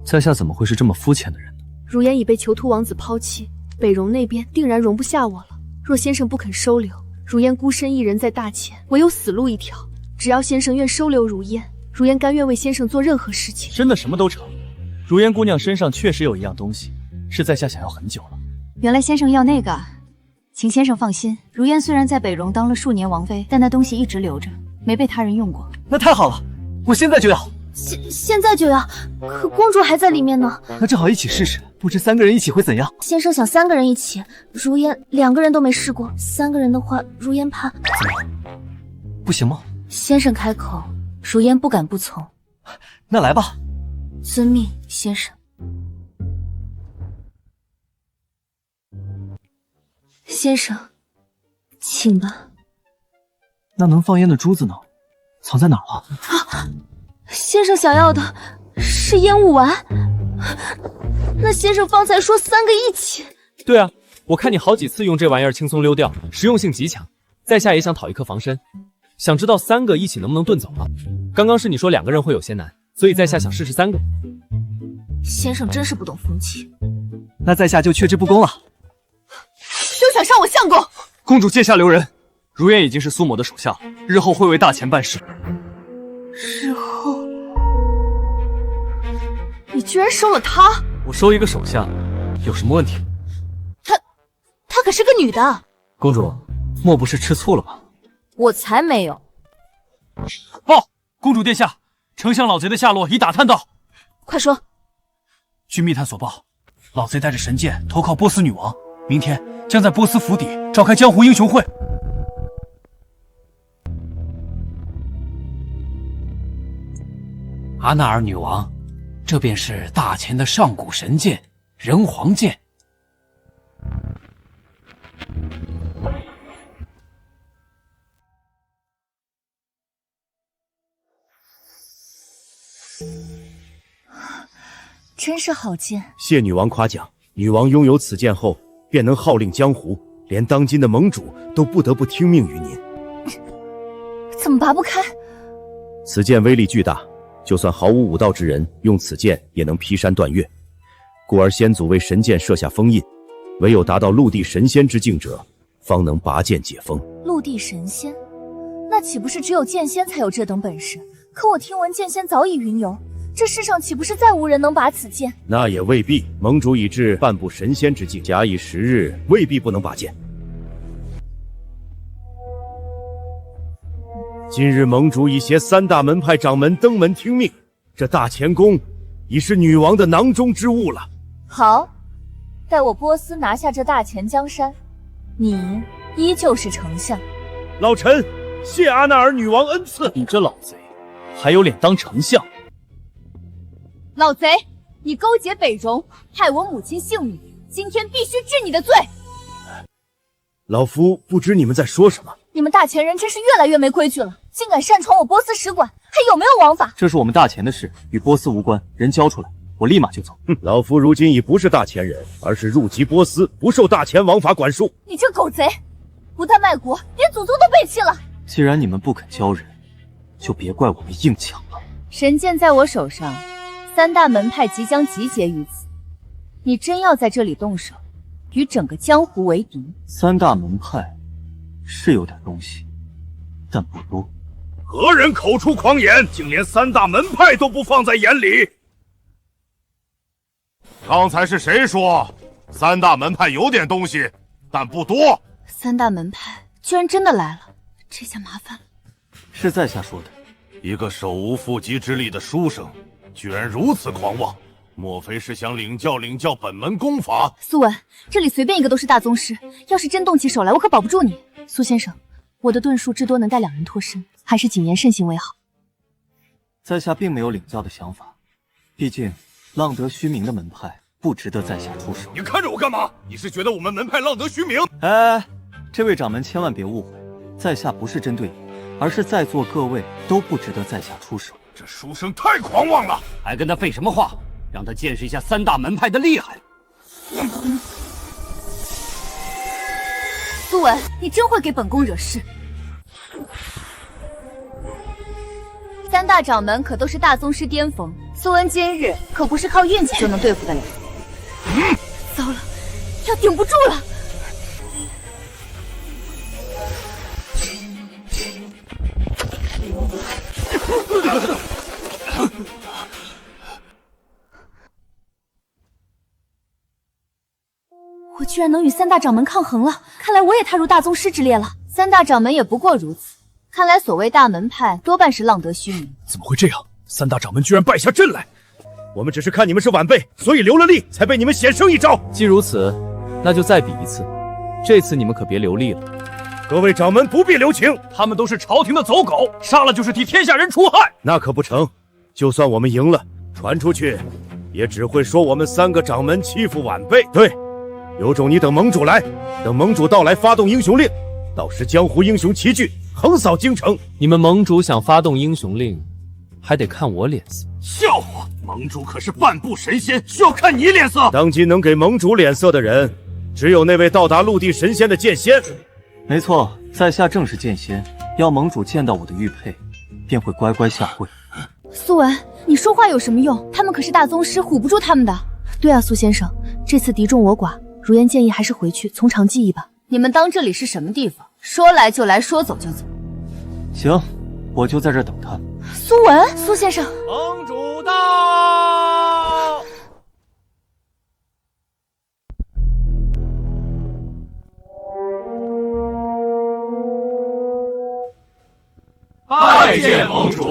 在下怎么会是这么肤浅的人呢？如烟已被囚徒王子抛弃，北戎那边定然容不下我了。若先生不肯收留，如烟孤身一人在大前，唯有死路一条。只要先生愿收留如烟，如烟甘愿为先生做任何事情。真的什么都成。如烟姑娘身上确实有一样东西，是在下想要很久了。原来先生要那个，请先生放心，如烟虽然在北戎当了数年王妃，但那东西一直留着，没被他人用过。那太好了，我现在就要。现在就要，可公主还在里面呢。那正好一起试试，不知3个人一起会怎样？先生想3个人一起，如烟2个人都没试过，3个人的话，如烟怕。怎么？不行吗？先生开口，如烟不敢不从。那来吧。遵命，先生。先生，请吧。那能放烟的珠子呢？藏在哪儿了？啊，先生想要的是烟雾丸。那先生方才说3个一起。对啊，我看你好几次用这玩意儿轻松溜掉，实用性极强。在下也想讨一颗防身，想知道3个一起能不能遁走了。刚刚是你说2个人会有些难，所以在下想试试3个。先生真是不懂风情。那在下就却之不恭了。休想伤我相公！公主戒下留人，如烟已经是苏某的手下，日后会为大钱办事。日后，你居然收了她？我收一个手下，有什么问题？她可是个女的。公主，莫不是吃醋了吧？我才没有。报，公主殿下，丞相老贼的下落已打探到。快说。据密探所报，老贼带着神剑投靠波斯女王，明天将在波斯府邸召开江湖英雄会。阿纳尔女王，这便是大钱的上古神剑人皇剑。真是好剑。谢女王夸奖，女王拥有此剑后，便能号令江湖，连当今的盟主都不得不听命于您。怎么拔不开？此剑威力巨大，就算毫无武道之人用此剑也能劈山断岳，故而先祖为神剑设下封印，唯有达到陆地神仙之境者，方能拔剑解封。陆地神仙？那岂不是只有剑仙才有这等本事？可我听闻剑仙早已云游，这世上岂不是再无人能拔此剑？那也未必，盟主已至半步神仙之境，假以时日，未必不能拔剑。今日盟主已携3大门派掌门登门听命，这大乾宫已是女王的囊中之物了。好，待我波斯拿下这大钱江山，你依旧是丞相。老臣谢阿纳尔女王恩赐。你这老贼，还有脸当丞相？老贼，你勾结北戎，害我母亲性命，今天必须治你的罪。老夫不知你们在说什么。你们大钱人真是越来越没规矩了，竟敢擅闯我波斯使馆，还有没有王法？这是我们大钱的事，与波斯无关，人交出来，我立马就走。老夫如今已不是大钱人，而是入籍波斯，不受大钱王法管束。你这狗贼，不但卖国，连祖宗都背弃了。既然你们不肯交人，就别怪我们硬抢了。神剑在我手上，3大门派即将集结于此，你真要在这里动手，与整个江湖为敌？3大门派是有点东西，但不多。何人口出狂言，竟连3大门派都不放在眼里？刚才是谁说3大门派有点东西，但不多？3大门派居然真的来了，这下麻烦了。是在下说的。一个手无缚鸡之力的书生，居然如此狂妄，莫非是想领教本门功法？苏文，这里随便一个都是大宗师，要是真动起手来，我可保不住你。苏先生，我的遁术至多能带2人脱身，还是谨言慎行为好。在下并没有领教的想法，毕竟浪得虚名的门派不值得在下出手。你看着我干嘛？你是觉得我们门派浪得虚名？哎，这位掌门千万别误会，在下不是针对你，而是在座各位都不值得在下出手。这书生太狂妄了，还跟他废什么话？让他见识一下3大门派的厉害。苏文，你真会给本宫惹事。3大掌门可都是大宗师巅峰，苏文今日可不是靠运气就能对付得了。糟了，要顶不住了。我居然能与3大掌门抗衡了，看来我也踏入大宗师之列了。3大掌门也不过如此，看来所谓大门派多半是浪得虚名。怎么会这样？三大掌门居然败下阵来！我们只是看你们是晚辈，所以留了力，才被你们险胜一招。既如此，那就再比一次。这次你们可别留力了。各位掌门不必留情，他们都是朝廷的走狗，杀了就是替天下人除害。那可不成，就算我们赢了，传出去，也只会说我们3个掌门欺负晚辈。对，有种你等盟主来，等盟主到来发动英雄令，到时江湖英雄齐聚，横扫京城。你们盟主想发动英雄令，还得看我脸色。笑话！盟主可是半步神仙，需要看你脸色。当今能给盟主脸色的人，只有那位到达陆地神仙的剑仙。没错，在下正是剑仙。要盟主见到我的玉佩，便会乖乖下跪。苏文，你说话有什么用？他们可是大宗师，唬不住他们的。对啊，苏先生，这次敌众我寡，如烟建议还是回去从长计议吧。你们当这里是什么地方？说来就来，说走就走。行，我就在这儿等他。苏文，苏先生，盟主到。拜见盟主。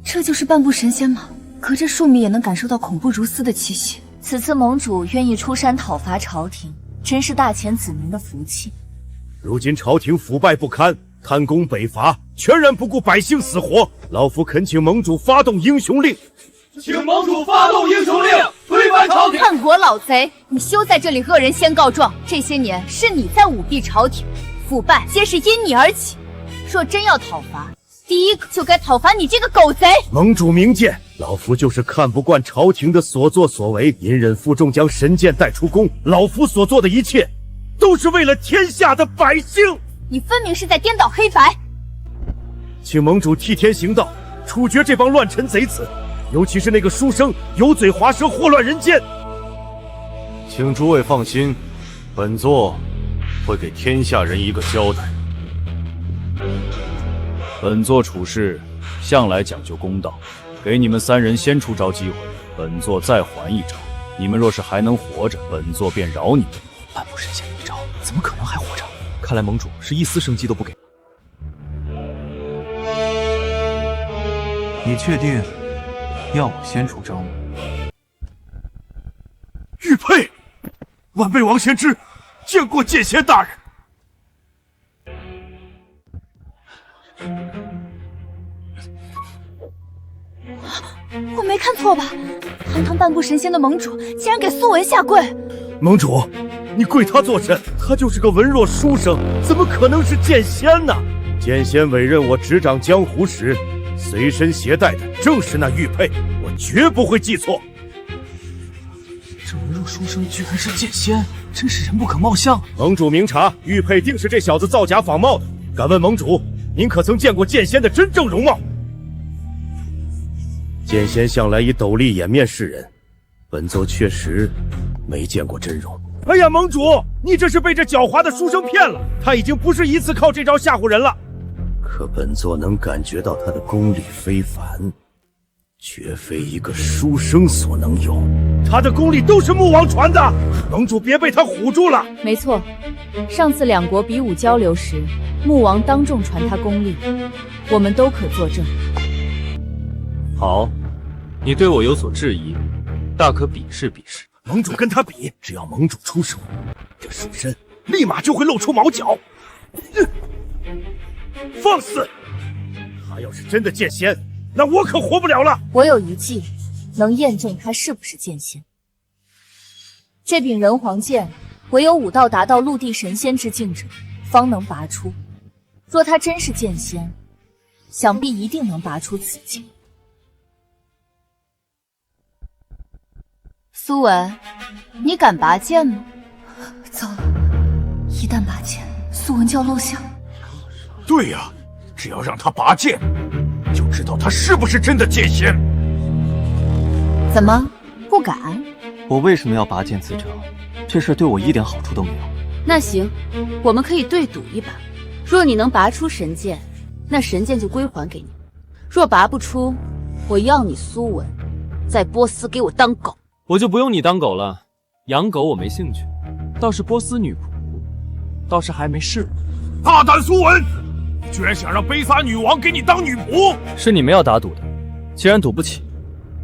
这就是半步神仙吗？隔着数米也能感受到恐怖如斯的气息。此次盟主愿意出山讨伐朝廷，真是大前子民的福气。如今朝廷腐败不堪，贪功北伐，全然不顾百姓死活。老夫恳请盟主发动英雄令，请盟主发动英雄令，推翻朝廷。叛国老贼，你休在这里恶人先告状。这些年是你在舞弊朝廷，腐败皆是因你而起。若真要讨伐，第一个就该讨伐你这个狗贼！盟主明鉴，老夫就是看不惯朝廷的所作所为，隐忍负重将神剑带出宫。老夫所做的一切，都是为了天下的百姓。你分明是在颠倒黑白。请盟主替天行道，处决这帮乱臣贼子，尤其是那个书生油嘴滑舌，祸乱人间。请诸位放心，本座会给天下人一个交代。本座处事向来讲究公道，给你们3人先出招机会，本座再还一招。你们若是还能活着，本座便饶你们。半步神仙一招，怎么可能还活着？看来盟主是一丝生机都不给。你确定要我先出招吗？玉佩，晚辈王先知见过剑仙大人。我没看错吧？堂堂半步神仙的盟主，竟然给苏文下跪！盟主，你跪他作甚？他就是个文弱书生，怎么可能是剑仙呢？剑仙委任我执掌江湖时，随身携带的正是那玉佩，我绝不会记错。这文弱书生居然是剑仙，真是人不可貌相。盟主明察，玉佩定是这小子造假仿冒的。敢问盟主，您可曾见过剑仙的真正容貌？剑仙向来以斗笠掩面示人，本座确实没见过真容。哎呀，盟主，你这是被这狡猾的书生骗了，他已经不是一次靠这招吓唬人了。可本座能感觉到他的功力非凡，绝非一个书生所能有。他的功力都是穆王传的，盟主别被他唬住了。没错，上次2国比武交流时，穆王当众传他功力，我们都可作证。好，你对我有所质疑，大可比试比试。盟主跟他比，只要盟主出手，这书生立马就会露出毛脚。放肆！他要是真的剑仙，那我可活不了了。我有一计，能验证他是不是剑仙。这柄人皇剑，唯有武道达到陆地神仙之境者，方能拔出。若他真是剑仙，想必一定能拔出此剑。苏文，你敢拔剑吗？糟了，一旦拔剑，苏文就要露馅。对呀，只要让他拔剑，就知道他是不是真的剑仙。怎么不敢？我为什么要拔剑自证？这事对我一点好处都没有。那行，我们可以对赌一把。若你能拔出神剑，那神剑就归还给你；若拔不出，我要你苏文在波斯给我当狗。我就不用你当狗了，养狗我没兴趣，倒是波斯女仆，倒是还没试。大胆苏文，居然想让卑撒女王给你当女仆！是你们要打赌的，既然赌不起，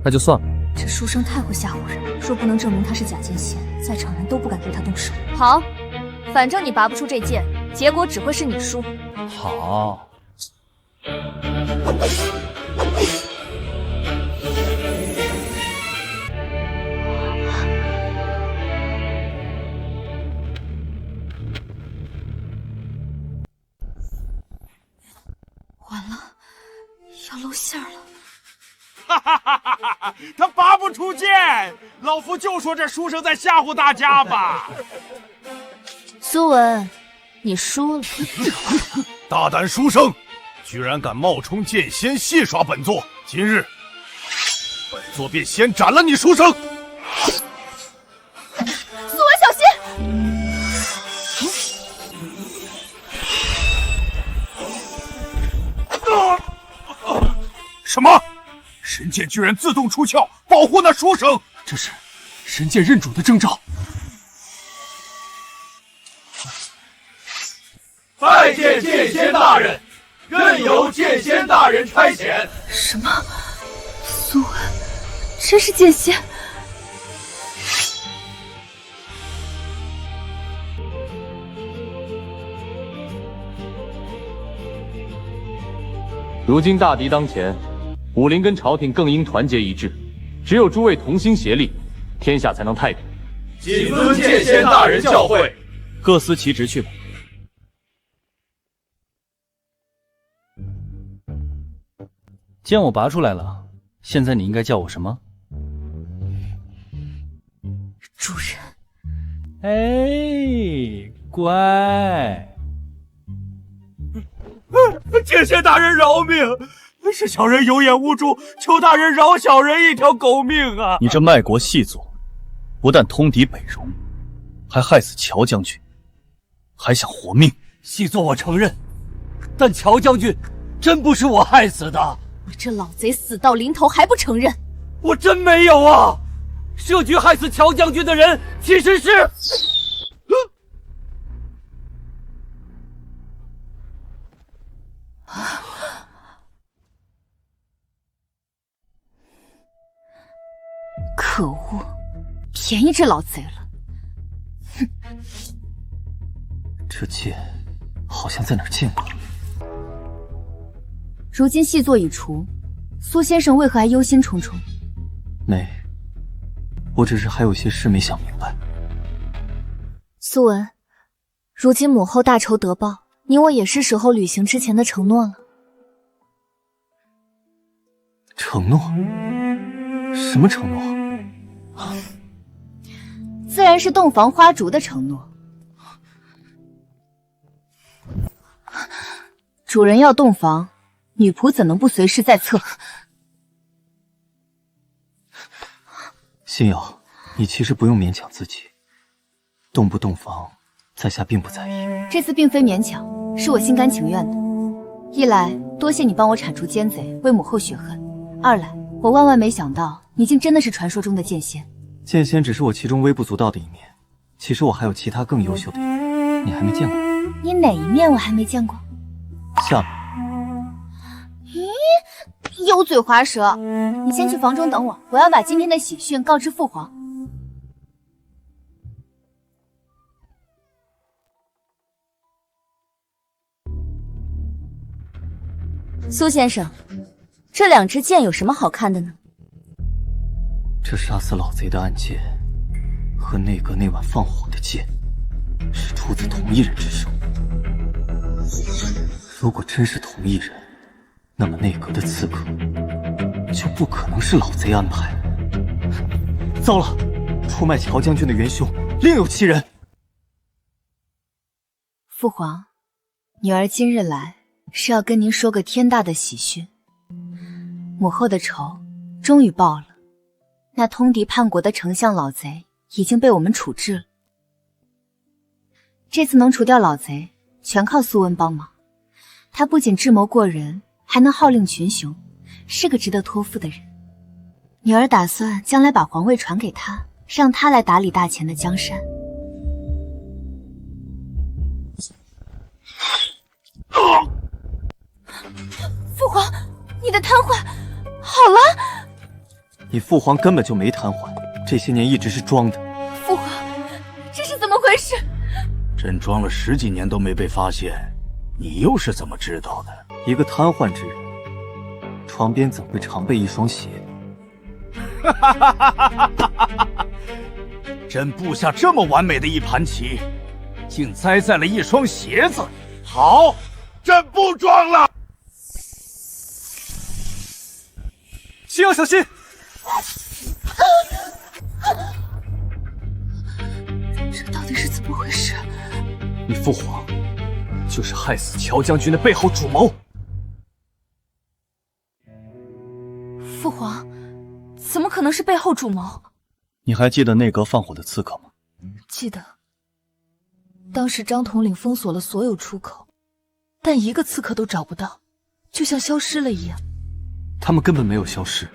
那就算了。这书生太会吓唬人，若不能证明他是假剑仙，在场人都不敢对他动手。好，反正你拔不出这剑，结果只会是你输。好。完了，要露馅了。哈哈哈哈哈！他拔不出剑，老夫就说这书生在吓唬大家吧。苏文，你输了。大胆书生，居然敢冒充剑仙戏耍本座！今日，本座便先斩了你书生！苏文，小心！什么？神剑居然自动出鞘，保护那书生！这是神剑认主的征兆。拜见剑仙大人，任由剑仙大人差遣。什么？苏文真是剑仙？如今大敌当前，武林跟朝廷更应团结一致，只有诸位同心协力，天下才能太平。谨遵剑仙大人教诲，各司其职去吧。剑我拔出来了，现在你应该叫我什么？主人。哎，乖。剑仙大人饶命！是小人有眼无珠，求大人饶小人一条狗命啊！你这卖国细作，不但通敌北戎，还害死乔将军，还想活命？细作我承认，但乔将军真不是我害死的。你这老贼死到临头还不承认？我真没有啊！设局害死乔将军的人其实是……可恶，便宜这老贼了！哼，这剑好像在哪儿见过。如今细作已除，苏先生为何还忧心忡忡？没，我只是还有些事没想明白。苏文，如今母后大仇得报，你我也是时候履行之前的承诺了。承诺？什么承诺？自然是洞房花烛的承诺。主人要洞房，女仆怎能不随侍在侧？心瑶，你其实不用勉强自己，洞不洞房，在下并不在意。这次并非勉强，是我心甘情愿的。一来多谢你帮我铲除奸贼，为母后雪恨；二来我万万没想到你竟真的是传说中的剑仙。剑仙只是我其中微不足道的一面，其实我还有其他更优秀的一面，你还没见过。你哪一面我还没见过？下面。咦，油嘴滑舌！你先去房中等我，我要把今天的喜讯告知父皇。苏先生，这两支剑有什么好看的呢？这杀死老贼的暗箭和内阁那晚放火的箭是出自同一人之手。如果真是同一人，那么内阁的刺客就不可能是老贼安排。糟了，出卖乔将军的元凶另有其人。父皇，女儿今日来是要跟您说个天大的喜讯，母后的仇终于报了。那通敌叛国的丞相老贼已经被我们处置了。这次能除掉老贼，全靠苏温帮忙。他不仅智谋过人，还能号令群雄，是个值得托付的人。女儿打算将来把皇位传给他，让他来打理大前的江山。父皇，你的瘫痪好了，你父皇根本就没瘫痪，这些年一直是装的。父皇，这是怎么回事？朕装了10几年都没被发现，你又是怎么知道的？一个瘫痪之人，床边怎会常备一双鞋？朕布下这么完美的一盘棋，竟栽在了一双鞋子。好，朕不装了。星耀小心！这到底是怎么回事？你父皇就是害死乔将军的背后主谋。父皇怎么可能是背后主谋？你还记得内阁放火的刺客吗？记得，当时张统领封锁了所有出口，但一个刺客都找不到，就像消失了一样。他们根本没有消失，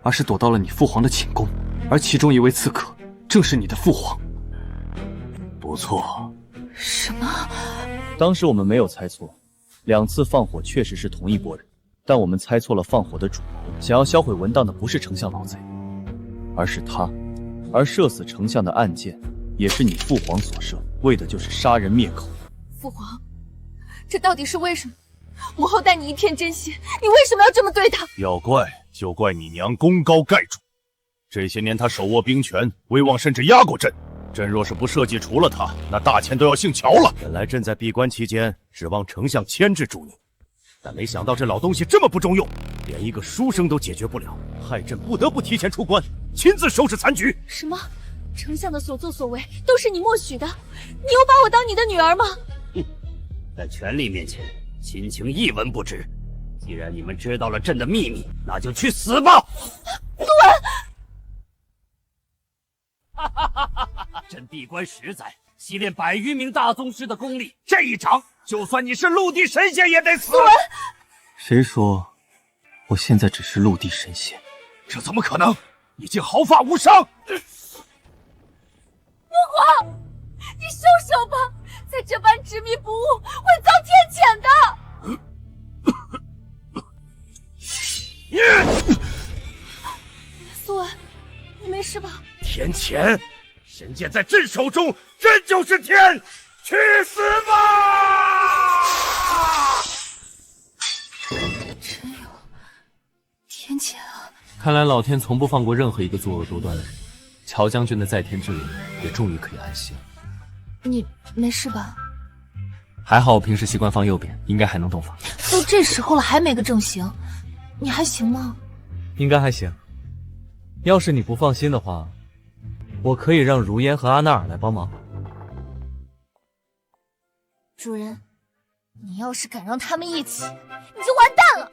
而是躲到了你父皇的寝宫，而其中一位刺客正是你的父皇。不错。什么？当时我们没有猜错，2次放火确实是同一拨人，但我们猜错了放火的主谋。想要销毁文档的不是丞相老贼，而是他。而射死丞相的暗箭也是你父皇所射，为的就是杀人灭口。父皇，这到底是为什么？母后待你一片真心，你为什么要这么对她？要怪就怪你娘功高盖主，这些年她手握兵权，威望甚至压过朕。朕若是不设计除了她，那大钱都要姓乔了。本来朕在闭关期间指望丞相牵制住你，但没想到这老东西这么不中用，连一个书生都解决不了，害朕不得不提前出关，亲自收拾残局。什么？丞相的所作所为都是你默许的？你有把我当你的女儿吗？在权力面前，亲情一文不值。既然你们知道了朕的秘密，那就去死吧！苏文，朕闭关10载，习练100余名大宗师的功力，这一掌，就算你是陆地神仙也得死。苏文，谁说我现在只是陆地神仙？这怎么可能？你竟毫发无伤！父皇，你收手吧，再这般执迷不悟，会遭天谴的。苏文，你没事吧？天谴！神剑在朕手中，朕就是天！去死吧！真有天谴啊！看来老天从不放过任何一个作恶多端的人。乔将军的在天之灵也终于可以安息了。你没事吧？还好我平时习惯放右边，应该还能动法。都这时候了还没个正形，你还行吗？应该还行。要是你不放心的话，我可以让如烟和阿纳尔来帮忙。主人，你要是敢让他们一起，你就完蛋了。